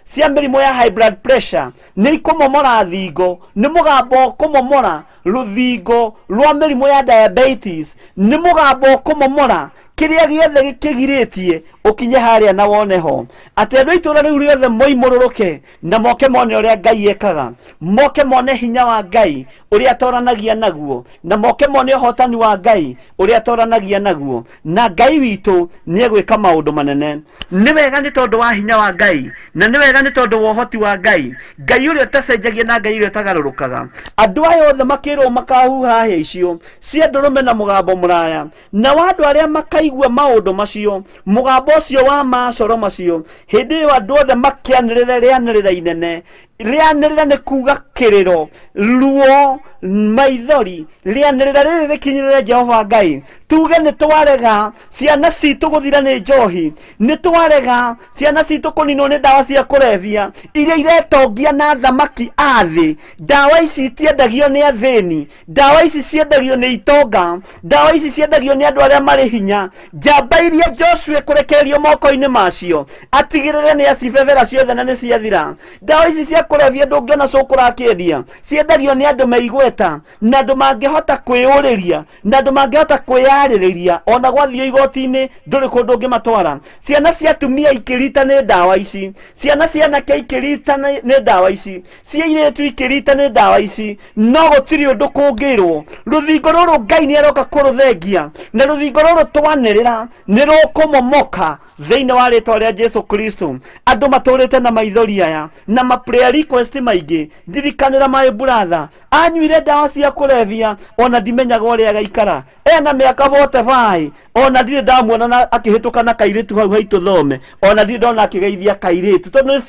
cia mirimu ya high blood pressure ni ikumomora thingo ni mugambo kumomora ruthingo rwa mirimu ya diabetes ni mugambo kumomora kiria giothe gikigiritie ukinye haria na woneho ati andu itura riu riothe moimurũrũke na moke mone uria Ngai ekaga, moke mone hinya wa Ngai uria atoranagia naguo, na moke mone ũhotani wa Ngai uria atoranagia naguo, na Ngai witu ni egwika maundu manene. Ni wega ni tondu wa hinya wa Ngai, na ni wega ni tondu wa ũhoti wa Ngai, Ngai uria utacenjagia na Ngai uria utagarũrũkaga. Andu aya othe makirwo makahuha hĩa icio cia ndũrũme na mũgambo mũraya, na andu aria makaigua maundu macio, mũgambo ũcio wa macoro macio, hindi ĩyo andu othe makianĩrĩra rĩanĩrĩra inene. Rĩanĩrĩra nĩ kuga kĩrĩro, ruo, maithori. Rĩanĩrĩra rĩrĩ rĩkinyĩrĩre Jehova Ngai. Tuge nĩ twarega ciana citũ gũthira nĩ njohi, nĩ twarega ciana citũ kũninwo nĩ ndawa cia kũrebia iria iretongia na thamaki a thĩ. Ndawa ici itiendagio nĩ athĩni, ndawa ici ciendagio nĩ itonga, ndawa ici ciendagio nĩ andũ arĩa marĩ hinya. Njamba iria Joshua kũrekererio moko-inĩ macio atigĩrĩre nĩ acibebera ciothe na nĩ ciathira. Ndawa ici cia kũrebia ndũngĩona cũkũra akĩendia, ciendagio nĩ andũ meigweta, na andũ mangĩhota kwĩyũrĩria, na andũ mangĩhota kwĩyarĩrĩria, ona gwathio igoti-inĩ ndũrĩ kũndũ ũngĩmatwara. Ciana cia atumia ikĩrita nĩ ndawa ici, ciana cia anake ikĩrita nĩ ndawa ici, cia airĩtu ikĩrita nĩ ndawa ici, no gũtirĩ ũndũ kũngĩrwo. Rũthingo rũrũ Ngai nĩ aroka kũrũthengia, na rũthingo rũrũ twanĩrĩra nĩ rũkũmomoka thĩinĩ wa rĩtwa rĩa Jesu Kristo. Andũ matũrĩte na maithori aya na maprayer request maingĩ, ndirikanĩra my brother anyuire ndawa cia kũrebia, ona ndimenyaga ũrĩa agaikara, ena mĩaka 45, ona ndirĩ ndamuona akĩhĩtũka na kairĩtu hau haitũ thome, ona ndirĩ ndona akĩgeithia kairĩtu, tondũ nĩ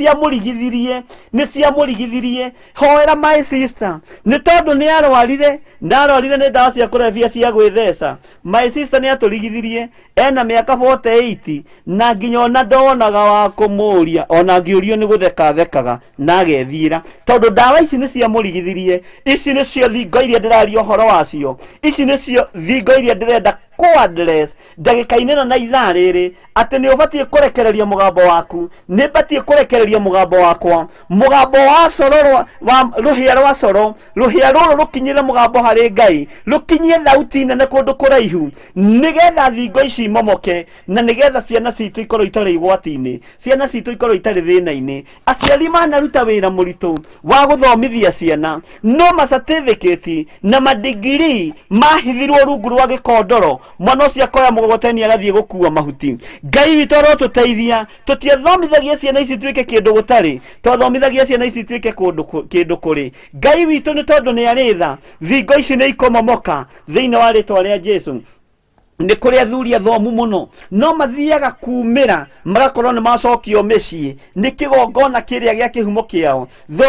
ciamũrigithirie. Hoera my sister, nĩ tondũ nĩ arwarire nĩ ndawa cia kũrebia cia gwĩtheca. My sister nĩ atũrigithirie, ena mĩaka 48, na nginya ona ndonaga wa kũmũria, ona ngĩũrio nĩ gũthekaga na agethira, tondũ ndawa ici nĩ ciamũrigithirie. Ici nĩcio thingo iria ndĩraria ũhoro wacio, ici nĩcio thingo iria ndĩrenda address ndagĩka-inĩ ĩno na ithaa rĩrĩ, atĩ nĩ ũbatiĩ kũrekereria mũgambo waku, nĩ batiĩ kũrekereria mũgambo wakwa, mũgambo wa coro wa rũhĩa rwa coro, rũhĩa rũrũ rũkinyĩre mũgambo harĩ Ngai, rũkinyie thauti nene kũndũ kũraihu, nĩgetha thingo ici momoke, na nĩgetha ciana citũ ikorwo itarĩ igwati-inĩ, ciana citũ ikorwo itarĩ thĩna-inĩ. Aciari manaruta wĩra mũritũ wa gũthomithia ciana, no certificate na madigiri mahithirwo rungu rwa gĩkondoro, mwana ũcio akoya mũgogoteni agathiĩ gũkua mahuti. Ngai witũ arotũteithia, tũtiathomithagia ciana ici tuĩke kĩndũ gũtarĩ, twathomithagia ciana ici tuĩke kĩndũ kũrĩ. Ngai witũ nĩ tondũ nĩ arĩ tha, thingo ici nĩ ikomomoka thĩinĩ wa rĩtwa rĩa Jesu. Nĩ kũrĩ athuri athomu mũno, no mathiaga kumĩra magakorwo nĩ macokio mĩciĩ nĩ kĩgongona kĩrĩa gĩa kĩhumo kĩao.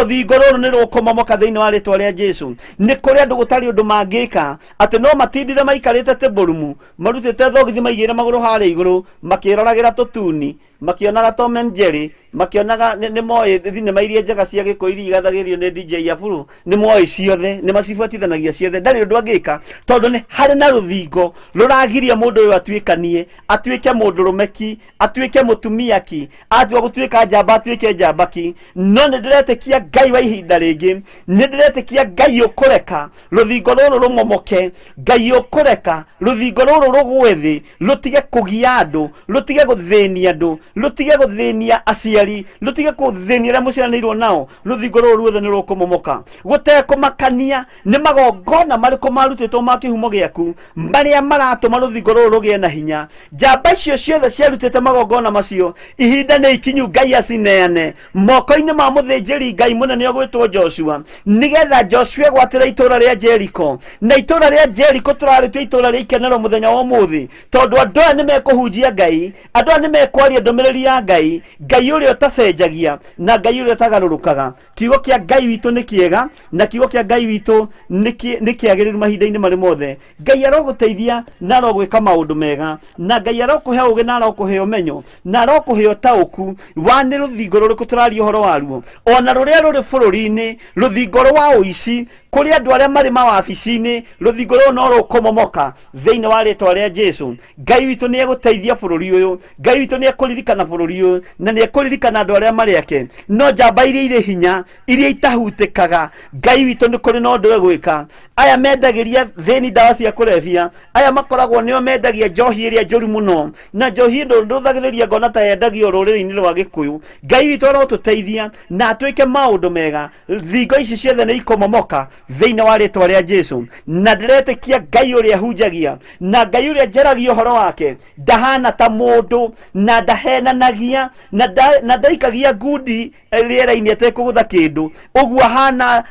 Thingo rũrũ nĩ rũkũmomoka thĩinĩ wa rĩtwa rĩa Jesu. Nĩ kũrĩ andũ gũtarĩ ũndũ mangĩka, atĩ no matindire maikarĩte tĩmbũrumu, marutĩte thogithi maigĩre magũrũ harĩa igũrũ, makĩroragĩra tũtuni, makĩonaga Tom and Jerry, makĩonaga nĩ moĩ thinema iria njega cia gĩkũyũ iria igathagĩrio nĩ DJ Afuru, nĩ moĩ ciothe, nĩ macibuatithanagia ciothe, ndarĩ ũndũ angĩka, tondũ nĩ harĩ na rũthingo rũragiria mũndũ ũyũ atuĩkanie, atuĩke mũndũrũmeki, atuĩke mũtumiaki, atua gũtuĩka njamba atuĩke njambaki. No nĩ ndĩretĩkia Ngai wa ihinda rĩngĩ, nĩ ndĩretĩkia Ngai ũkũreka rũthingo rũrũ rũmomoke, Ngai ũkũreka rũthingo rũrũ rũgwe thĩ, rũtige kũgia andũ, rũtige gũthĩnia andũ, rũtige gũthĩnia aciari, rũtige gũthĩnia arĩa mũciaranĩirwo nao. Rũthingo rũrũ ruothe nĩ rũkũmomoka, gũtekũmakania nĩ magongona marĩkũ marutĩtwo ma kĩhumo gĩaku marĩa maratũma rũthingo rũrũ rũgĩe na hinya. Njamba icio ciothe ciarutĩte magongona macio, ihinda nĩ ikinyu Ngai acineane moko-inĩ ma mũthĩnjĩri Ngai mũnene ũgwĩtwo Joshua, nĩgetha Joshua gwatĩra itũũra rĩa Jericho. Na itũũra rĩa Jericho tũrarĩtua itũũra rĩa ikenero mũthenya wa ũmũthĩ, tondũ andũ aya nĩ mekũhunjia Ngai, andũ aya nĩ mekwaria ndũmĩrĩri ya Ngai, Ngai ũrĩa ũtacenjagia na Ngai ũrĩa ũtagarũrũkaga. Kiugo kĩa Ngai witũ nĩ kĩega, na kiugo kĩa Ngai witũ nĩ kĩagĩrĩru mahinda-inĩ marĩ mothe. Ngai arogũteithia na arogwĩka maũndũ mega, na Ngai arokũhe ũũgĩ na arokũhe ũmenyo, na arokũhe ũtaũku wa nĩ rũthingo rũrĩkũ tũraria ũhoro waruo, ona rũrĩa rũrĩ bũrũri-inĩ, rũthingo rwa ũici, kuri andu aria mari mawabici-ini ruthingo ru no rukumomoka thiini wa ritwa ria Jesu. Ngai witu ni eguteithia bururi uyu, Ngai witu ni ekuririkana bururi uyu, na ni ekuririkana andu aria mari ake. No njamba iria iri hinya iria itahutikaga, Ngai witu ni kuri no ndu egwika. Aya mendagiria thini ndawa cia kurebia, aya makoragwo nio mendagia njohi iria njuru muno, na njohi ndo nduthagiriria ngona ta yendagio ruriri-ini rwa Gikuyu. Ngai witu arotuteithia na atwike maundu mega, thingo ici ciothe ni ikumomoka thiini wa ritwa ria Jesu. Na ndiretikia Ngai uria hunjagia na Ngai uria njaragia uhoro wake ndahana ta mundu na ndahenanagia na ndaikagia ngundi riera-ini atekugutha kindu. Uguo ahana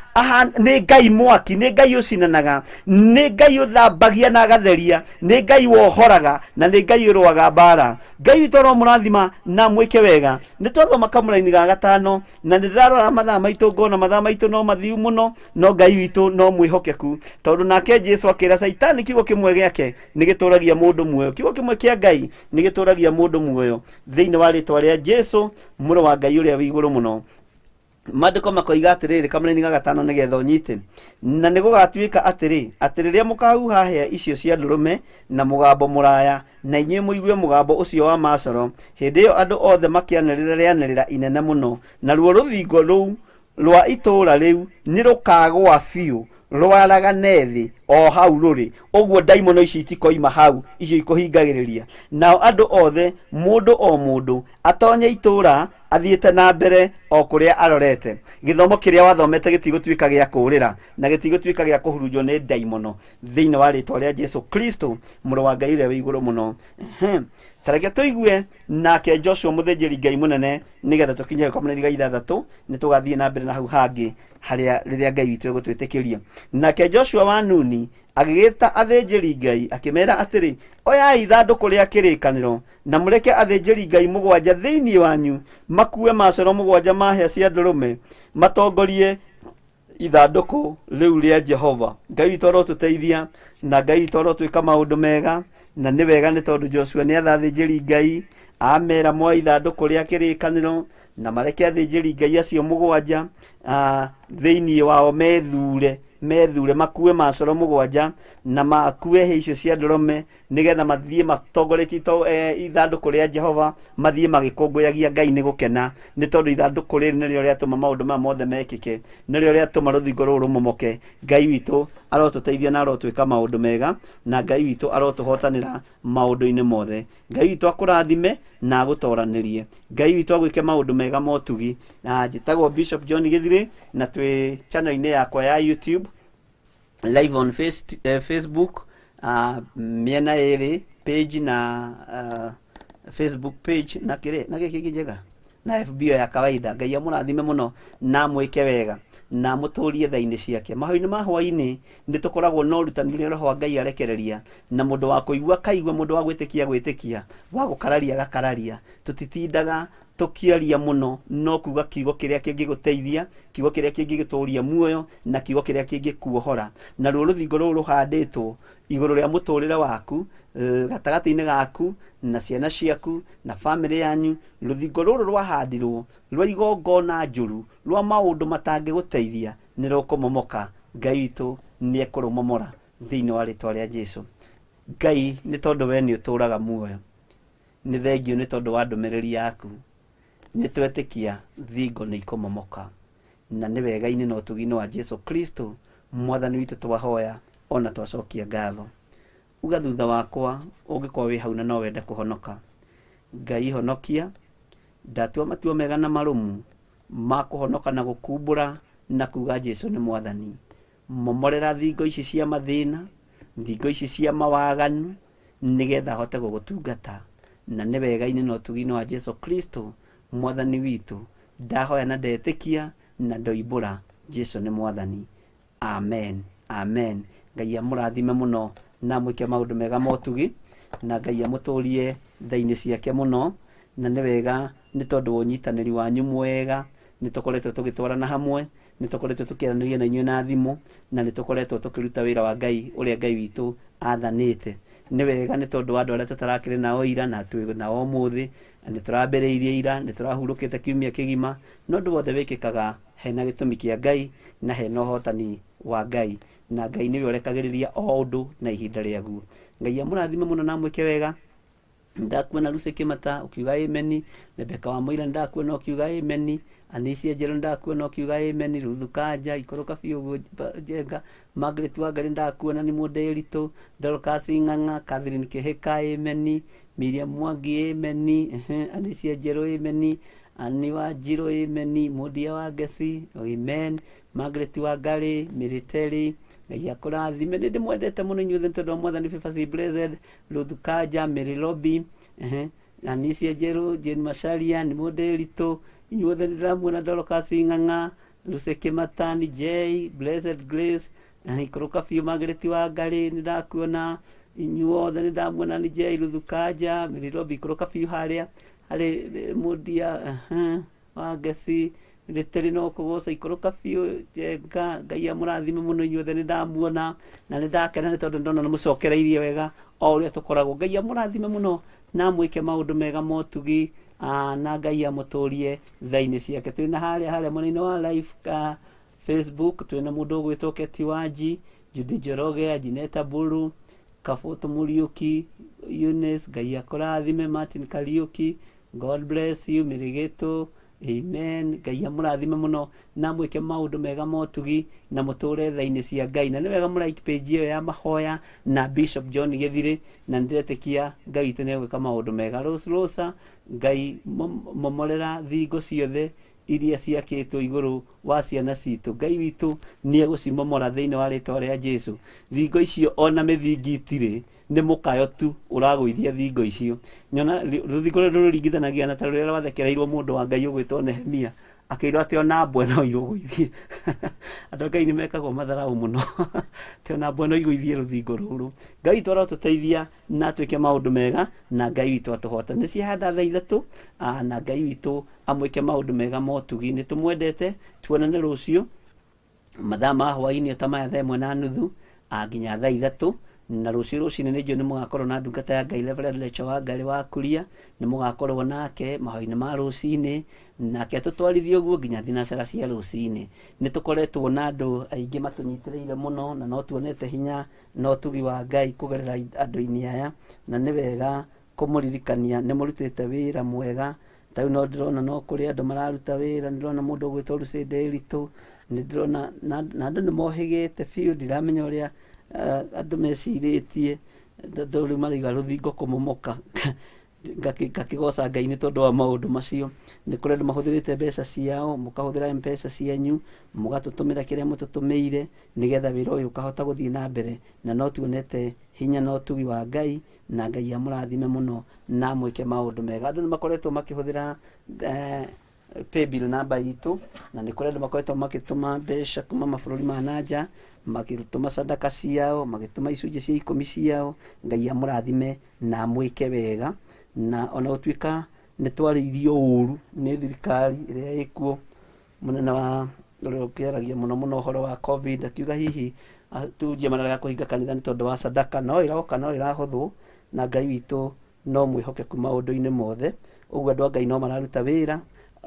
ni Ngai mwaki, ni Ngai ucinanaga, ni Ngai uthambagia na agatheria, ni Ngai wohoraga, na ni Ngai urwaga mbara. Ngai witu aromurathima na mwike wega. Ni twathoma kamuraini ga gatano na ndirarora mathaa maitu ngona mathaa maitu no mathiu muno, no Ngai witu no mwihokeku tondu nake Jesu akira Saitani kiugo kimwe giake ni gituragia mundu muoyo. Kiugo kimwe kia Ngai ni gituragia mundu muoyo thiini wa ritwa ria Jesu muru wa Ngai uria wi iguru muno. Maandiko makoiga atiriri kamuraini ga gatano nigetha unyite, na nigugatuika atiri riria mukahuha hĩa icio cia ndurume na mugambo muraya na inyuĩ muigue mugambo ucio wa macoro, hindi iyo andu othe makianĩrĩra rĩanĩrĩra inene muno, na ruo rũthingo rũu rwa itũũra rĩu nĩ rũkagwa biũ rwaragane thĩ o hau rũrĩ. Ũguo ndaimono ici itikoima hau, icio ikuhingagĩrĩria. Nao andu othe mundu o mundu atonye itũũra athiĩte na mbere o kuria arorete. Githomo kiria wathomete gitigũtuĩka gĩa kũũrĩra na gitigũtuĩka gĩa kũhurunjwo nĩ ndaimono thĩinĩ wa rĩtwa rĩa Jesu Kristo mũrũ wa Ngai ũrĩa wĩ igũrũ mũno. Tareke tuigue nake Joshua muthĩnjĩri Ngai munene nigetha tukinye kamũraini ga ithathatũ nĩ tũgathiĩ na mbere na hau hangĩ haria rĩrĩa Ngai witũ egũtwĩtĩkĩria. Nake Joshua wa Nuni agĩgĩta athĩnjĩri Ngai akĩmera atĩrĩ, oyai ithandũkũ rĩa kĩrĩkanĩro na mũreke athĩnjĩri Ngai mũgwanja thĩinĩ wanyu makue macoro mũgwanja ma hĩa cia ndũrũme matongorie ithandũkũ rĩu rĩa Jehova. Ngai witũ arotũteithia na Ngai witũ arotwĩka maũndũ mega, na nĩ wega nĩ tondũ Joshua nĩ atha athĩnjĩri Ngai amera moe ithandũkũ rĩa kĩrĩkanĩro na mareke athĩnjĩri Ngai acio mũgwanja thĩinĩ wao methure makue macoro mũgwanja na makue hĩa icio cia ndũrũme nigetha mathiĩ matongoretie ithandũkũ rĩa Jehova, mathiĩ magĩkũngũyagia Ngai nĩ gũkena, nĩ tondũ ithandũkũ rĩrĩ nĩrĩo rĩatũma maũndũ maya mothe mekĩke, nĩrĩo rĩatũma rũthingo rũrũ rũmomoke. Ngai witũ arotũteithia na arotwĩka maũndũ mega, na Ngai witũ arotũhotanĩra maũndũ-inĩ mothe. Ngai witũ akũrathime na agũtoranĩrie. Ngai witũ agwĩke maũndũ mega motugi. Na njĩtagwo Bishop John Githiri na twĩ channel-inĩ yakwa ya YouTube live on Facebook, miena ĩrĩ page na Facebook page na gĩkĩ njega na FB ya kawaida. Ngai amũrathime mũno na mwĩke wega na mũtũrie thainĩ ciake. Mahoya-inĩ ma hwainĩ nĩ tũkoragwo na ũrutani ũrĩa Roho wa Ngai arekereria, na mũndũ wa kũigua kaigua, mũndũ wa gwĩtĩkia, wa gũkararia gakararia. Tũtitindaga tukiaria muno, no kuga kiugo kiria kingĩgũteithia, kiugo kiria kĩngĩgũtũria muoyo, na kiugo kiria kĩngĩkuohora. Na ruo rũthingo rũrũ rũhandĩtwo igũrũ rĩa mũtũrĩre waku, gatagatĩ-inĩ gaku na ciana ciaku na family yanyu. Rũthingo rũrũ rwahandirwo rwa igongona njũru rwa maũndũ matangĩgũteithia nĩ rũkũmomoka. Ngai witũ nĩ ekũrũmomora thĩinĩ wa rĩtwa rĩa Jesu. Ngai nĩ tondũ we nĩ ũtũraga muoyo, nĩ thengio nĩ tondũ wa ndũmĩrĩri yaku. Nĩ twetĩkia thingo nĩ ikũmomoka, na nĩ wega-inĩ na ũtugi-inĩ wa Jesu Kristo mwathani witũ twahoya ona twacokia ngatho. Uga thutha wakwa ũngĩkorwo wĩ hau na no wende kũhonoka. Ngai honokia, ndatua matua mega na marũmu ma kũhonoka na gũkumbũra na kuga Jesu nĩ mwathani. Momorera thingo ici cia mathĩna, thingo ici cia mawaganu, nigetha hote gũgũtungata, na nĩ wega-inĩ na ũtugi-inĩ wa Jesu Kristo mwathani witũ ndahoya na ndetĩkia na ndoimbũra Jesu nĩ mwathani. Amen, amen. Ngai amũrathime mũno na mwĩke maũndũ mega motugi, na Ngai amũtũrie thainĩ ciake mũno, na nĩ wega nĩ tondũ wa ũnyitanĩri wanyu mwega. Nĩ tũkoretwo tũgĩtwarana hamwe, nĩ tũkoretwo tũkĩaranĩria na inyuĩ na thimũ, na nĩ tũkoretwo tũkĩruta wĩra wa Ngai ũrĩa Ngai witũ athanĩte. Nĩ wega nĩ tondũ wa andũ arĩa tũtarakĩrĩ nao ira na twĩ nao ũmũthĩ, nĩ tũrambĩrĩirie ira, nĩ tũrahurũkĩte kiumia kĩgima, no ũndũ wothe wĩkĩkaga hena gĩtũmi kĩa Ngai na hena ũhotani wa Ngai, na Ngai niwe ũrekagĩrĩria o ũndũ na ihinda rĩaguo. Ngai amũrathime mũno na mwĩke wega. Ndakuona Lucy Kimata ukiuga amen, Rebecca wa Moira ndakuona ukiuga amen, Anisia Njero ndakuona ukiuga amen, Ruthu Kanja ikoroka biũ Jenga, Margaret Wangari ndakuona ni mũndũ Ritũ, Dorcas Ng'ang'a, Catherine Kihika amen, Miriam Mwangi amen, Anisia Njero amen, Ani wa Njiro amen, Mudia wa Gesi amen, Margaret Wangari, Military Ngai akũrathime. Nĩ ndĩmwendete mũno inyuothe nĩ tondũ wa Mwathani Faithfully Blessed, Ruthu Kanja, Mary Lobby, Anisia Njero, Jane Macharia, nĩ mũndũ Ritũ, inyuothe nĩ ndĩramuona, Dorcas Ng'ang'a, Lucy Kimata, ni J, Blessed Grace, ikoroka biũ Margaret Wangari nĩ ndakuona, inyuothe nĩ ndamuona, ni J, Ruthu Kanja, Mary Lobby ikoroka biũ harĩ Mudia wa Gesi Githiri no kũgoca ikoroka biũ Jenga. Ngai amũrathime mũno inyuothe nĩ ndamuona na nĩ ndakena nĩ tondũ ndona nĩ mũcokereirie wega o ũrĩa tũkoragwo. Ngai amũrathime mũno na mwĩke maũndũ mega ma ũtugi, na Ngai amũtũrie tha-inĩ ciake. Twĩna harĩa mwena-inĩ wa live Facebook twĩna mũndũ ũgwĩtwo Keti Wanji, Judy Njoroge, Jineta Buru, Kafoto Muriuki, Eunice, Ngai akũrathime, Martin Kariuki, God bless you, Mirigeto, amen. Ngai amũrathime mũno na mwĩke maũndũ mega ma ũtugi na mũtũre tha-inĩ cia Ngai. Na nĩ wega mũlike page ĩyo ya Mahoya na Bishop John Githiri, na ndĩretĩkia Ngai witũ nĩ egwĩka maũndũ mega. Rose Rosa, Ngai momorera thingo ciothe iria ciakĩtwo igũrũ wa ciana citũ. Ngai witũ nĩ egũcimomora thĩinĩ wa rĩtwa rĩa Jesu. Thingo icio ona mĩthingi itirĩ, nĩ mũkayo tu ũragũithia thingo icio. Nyona rũthingo rũrũ rũringithanagia na ta rũrĩa rwathekereirwo mũndũ wa Ngai ũgwĩtwo Nehemia, akĩirwo atĩ ona mbwe no irũgũithie. Andũ Ngai nĩ mekagwo matharaũ mũno, atĩ ona mbwe no igũithie rũthingo rũrũ. Ngai witũ arotũteithia na twĩke maũndũ mega, na Ngai witũ atũhota. Nĩ ciahanda thaa ithatũ, na Ngai witũ amwĩke maũndũ mega ma ũtugi. Nĩ tũmwendete, tuonane rũciũ mathaa ma hwaĩ-inĩ ta maya 1:30 nginya thaa ithatũ. Na rũciũ rũcinĩ nĩ nĩ mũgakorwo na ndungata ya Ngai Reverend Lecho wa Ngai wa Kuria, nĩ mũgakorwo nake mahoya-inĩ ma rũcinĩ, nake atũtwarithie ũguo nginya thinacara cia rũcinĩ. Nĩ tũkoretwo na andũ aingĩ matũnyitĩrĩire mũno, na no tuonete hinya na ũtugi wa Ngai kũgerera andũ-inĩ aya, na nĩ wega kũmũririkania nĩ mũrutĩte wĩra mwega. Ta rĩu no ndĩrona no kũrĩ andũ mararuta wĩra, nĩ ndĩrona mũndũ ũgwĩtwo Lucy Ndĩritũ, nĩ ndĩrona na andũ nĩ mohĩgĩte biũ, ndiramenya ũrĩa andũ mecirĩtie, andũ rĩu maraiga rũthingo kũmomoka. Ngakĩgoca Ngai nĩ tondũ wa maũndũ macio. Nĩ kũrĩ andũ mahũthĩrĩte mbeca ciao, mũkahũthĩra mbeca cianyu, mũgatũtũmĩra kĩrĩa mũtũtũmĩire nĩgetha wĩra ũyũ ũkahota gũthiĩ na mbere, na no tuonete hinya na ũtugi wa Ngai, na Ngai amũrathime mũno na mwĩke maũndũ mega. Andũ nĩ makoretwo makĩhũthĩra paybill namba itũ, na nĩ kũrĩ andũ makoretwo magĩtũma mbeca kuma mabũrũri ma nanja, magĩtũma sadaka ciao, magĩtũma icunjĩ cia 10 ciao. Ngai amũrathime na mwĩke wega, na ona gũtuĩka nĩ twarĩirio ũru nĩ thirikari ĩrĩa ĩkuo, mũnene wa ũrĩa ũkĩaragia mũno ũhoro wa COVID akiuga hihi tujie manarega kũhinga kanitha nĩ tondũ wa sadaka. No ĩroka no ĩrahũthwo, na Ngai witũ no mwĩhokeku maũndũ-inĩ mothe. Ũguo andũ a Ngai no mararuta wĩra,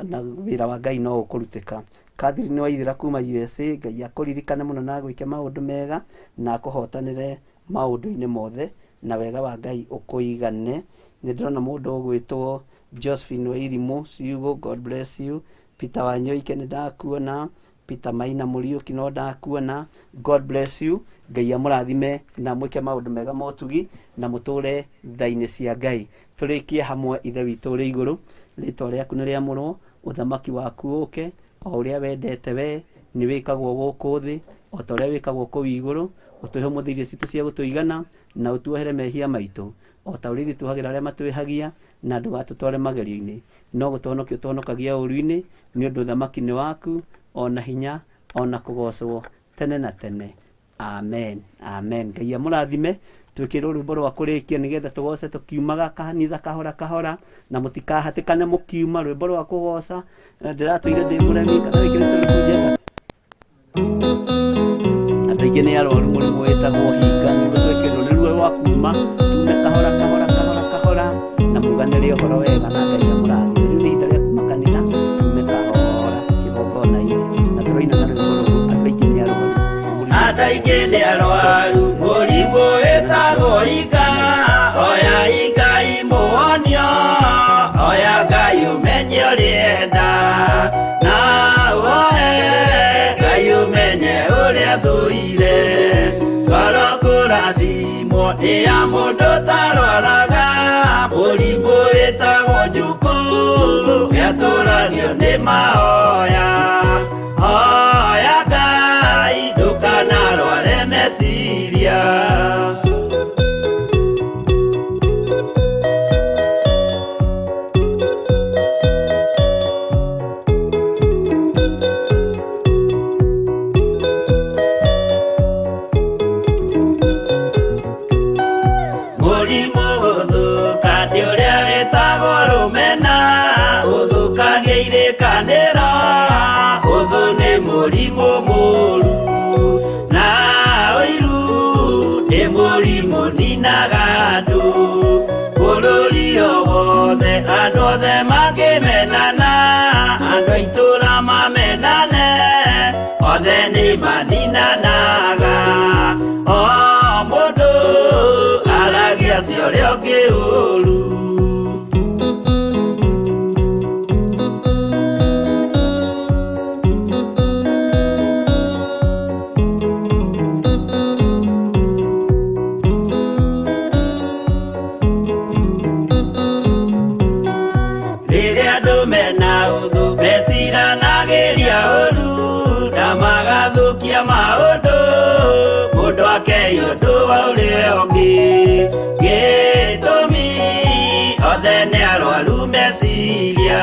na wĩra wa Ngai no ũkũrutĩka. Catherine Waithĩra kuma USA, Ngai akũririkane mũno na gwĩke maũndũ mega na akũhotanĩre maũndũ-inĩ mothe, na wega wa Ngai ũkũigane. Nĩ ndĩrona mũndũ ũgwĩtwo Josephine Wairimũ ciugo, God bless you. Peter Wanyoike nĩ ndakuona, Peter Maina Mũriũki no ndakuona, God bless you. Ngai amũrathime na mwĩke maũndũ mega ma ũtugi na mũtũre tha-inĩ cia Ngai. Tũrĩkie hamwe. Ithe witũ ũrĩ igũrũ, rĩtwa rĩaku nĩ rĩamũrwo, ũthamaki waku ũke, o ũrĩa wendete we nĩ wĩkagwo gũkũ thĩ o ta ũrĩa wĩkagwo kũu igũrũ. Ũtũhe ũmũthĩ irio citũ cia gũtũigana, na ũtuohere mehia maitũ o ta ũrĩa ithuĩ arĩa matwĩhagia, na ndũgatũtware magerio-inĩ, no gũtũhonokia ũtũhonokagia ũru-inĩ, nĩ ũndũ ũthamaki nĩ waku, ona hinya ona kũgocwo tene na tene. Amen, amen. Ngai amũrathime. Twĩkĩrwo rwĩmbo rwa kũrĩkia nĩgetha tũgoce tũkiumaga kanitha kahora kahora, na mũtikahatĩkane mũkiuma. Rwĩmbo rwa kũgoca ndĩratũire ndĩ mũremi kana wĩkĩrĩte rĩkũ njega. Andũ aingĩ nĩ arwaru mũrimũ wĩtagwo hinga, nĩguo twĩkĩrwo nĩ ruo rwa kuma, tume kahora kahora kahora kahora, na muganĩre ũhoro wega na Ngai amũrathime. Rĩu nĩ ihinda rĩa kuma kanitha, tume kahora kĩgongona-inĩ, na tũroina na rwĩmbo rũrũ. Andũ aingĩ nĩ arwaru. andũ aingĩ nĩ arwaru mũrimũ wĩtagwo inga oya Ngai mũhonio oya Ngai ũmenye ũrĩa enda na woe Ngai ũmenye ũrĩa thũire ngoro kũrathimwo nĩ ya mũndũ tarwaraga mũrimũ wĩtagwo njukũ wĩatũragio nĩ mahoya hoya Ngai ndũkanarware meciria mũrimũ ũthũka nĩ ũrĩa wĩtagwo rũmena ũthũkagia irĩkanĩro ũthũ nĩ mũrimũ mũru na ũiru nĩ mũrimũ ninaga andũ bũrũri o wothe andũ othe mangĩmenana andũ a itũũra mamenane othe nĩ maninanaga o mũndũ aragia cio ũrĩa ũngĩ ũru rĩrĩa andũ mena ũthũ meciranagĩria ũru na magathũkia maũndũ mũndũ akei ũndũ wa ũrĩa ũngĩ gĩtũmi othe nĩ arwaru meciria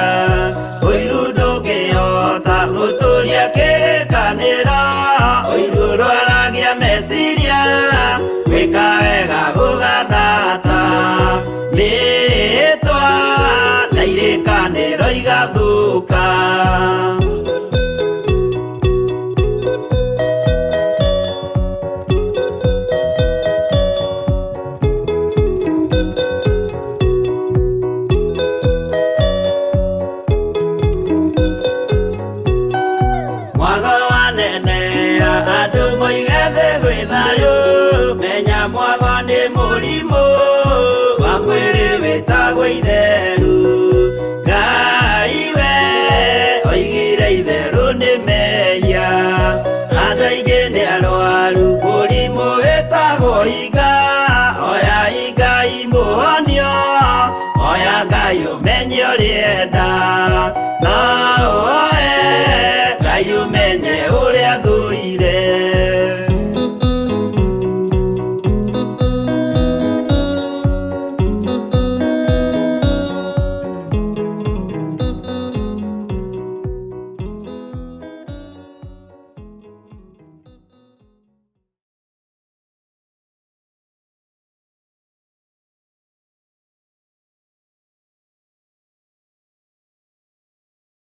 ũiru ndũngĩhota gũtũria kĩrĩkanĩro ũiru ũrwaragia meciria gwĩka wega gũgathata mĩĩtwa na irĩkanĩro igathũka mwago wanenea andũ moige thĩ gwĩ thayũ menya mwago nĩ mũrimũ wa mwĩrĩ wĩtagwo itherũ Ngai we oigire itherũ nĩ mehia andũ aingĩ nĩ arwaru mũrimũ wĩtagwo inga oya Ngai mũhonio oya Ngai ũmenye ũrĩa enda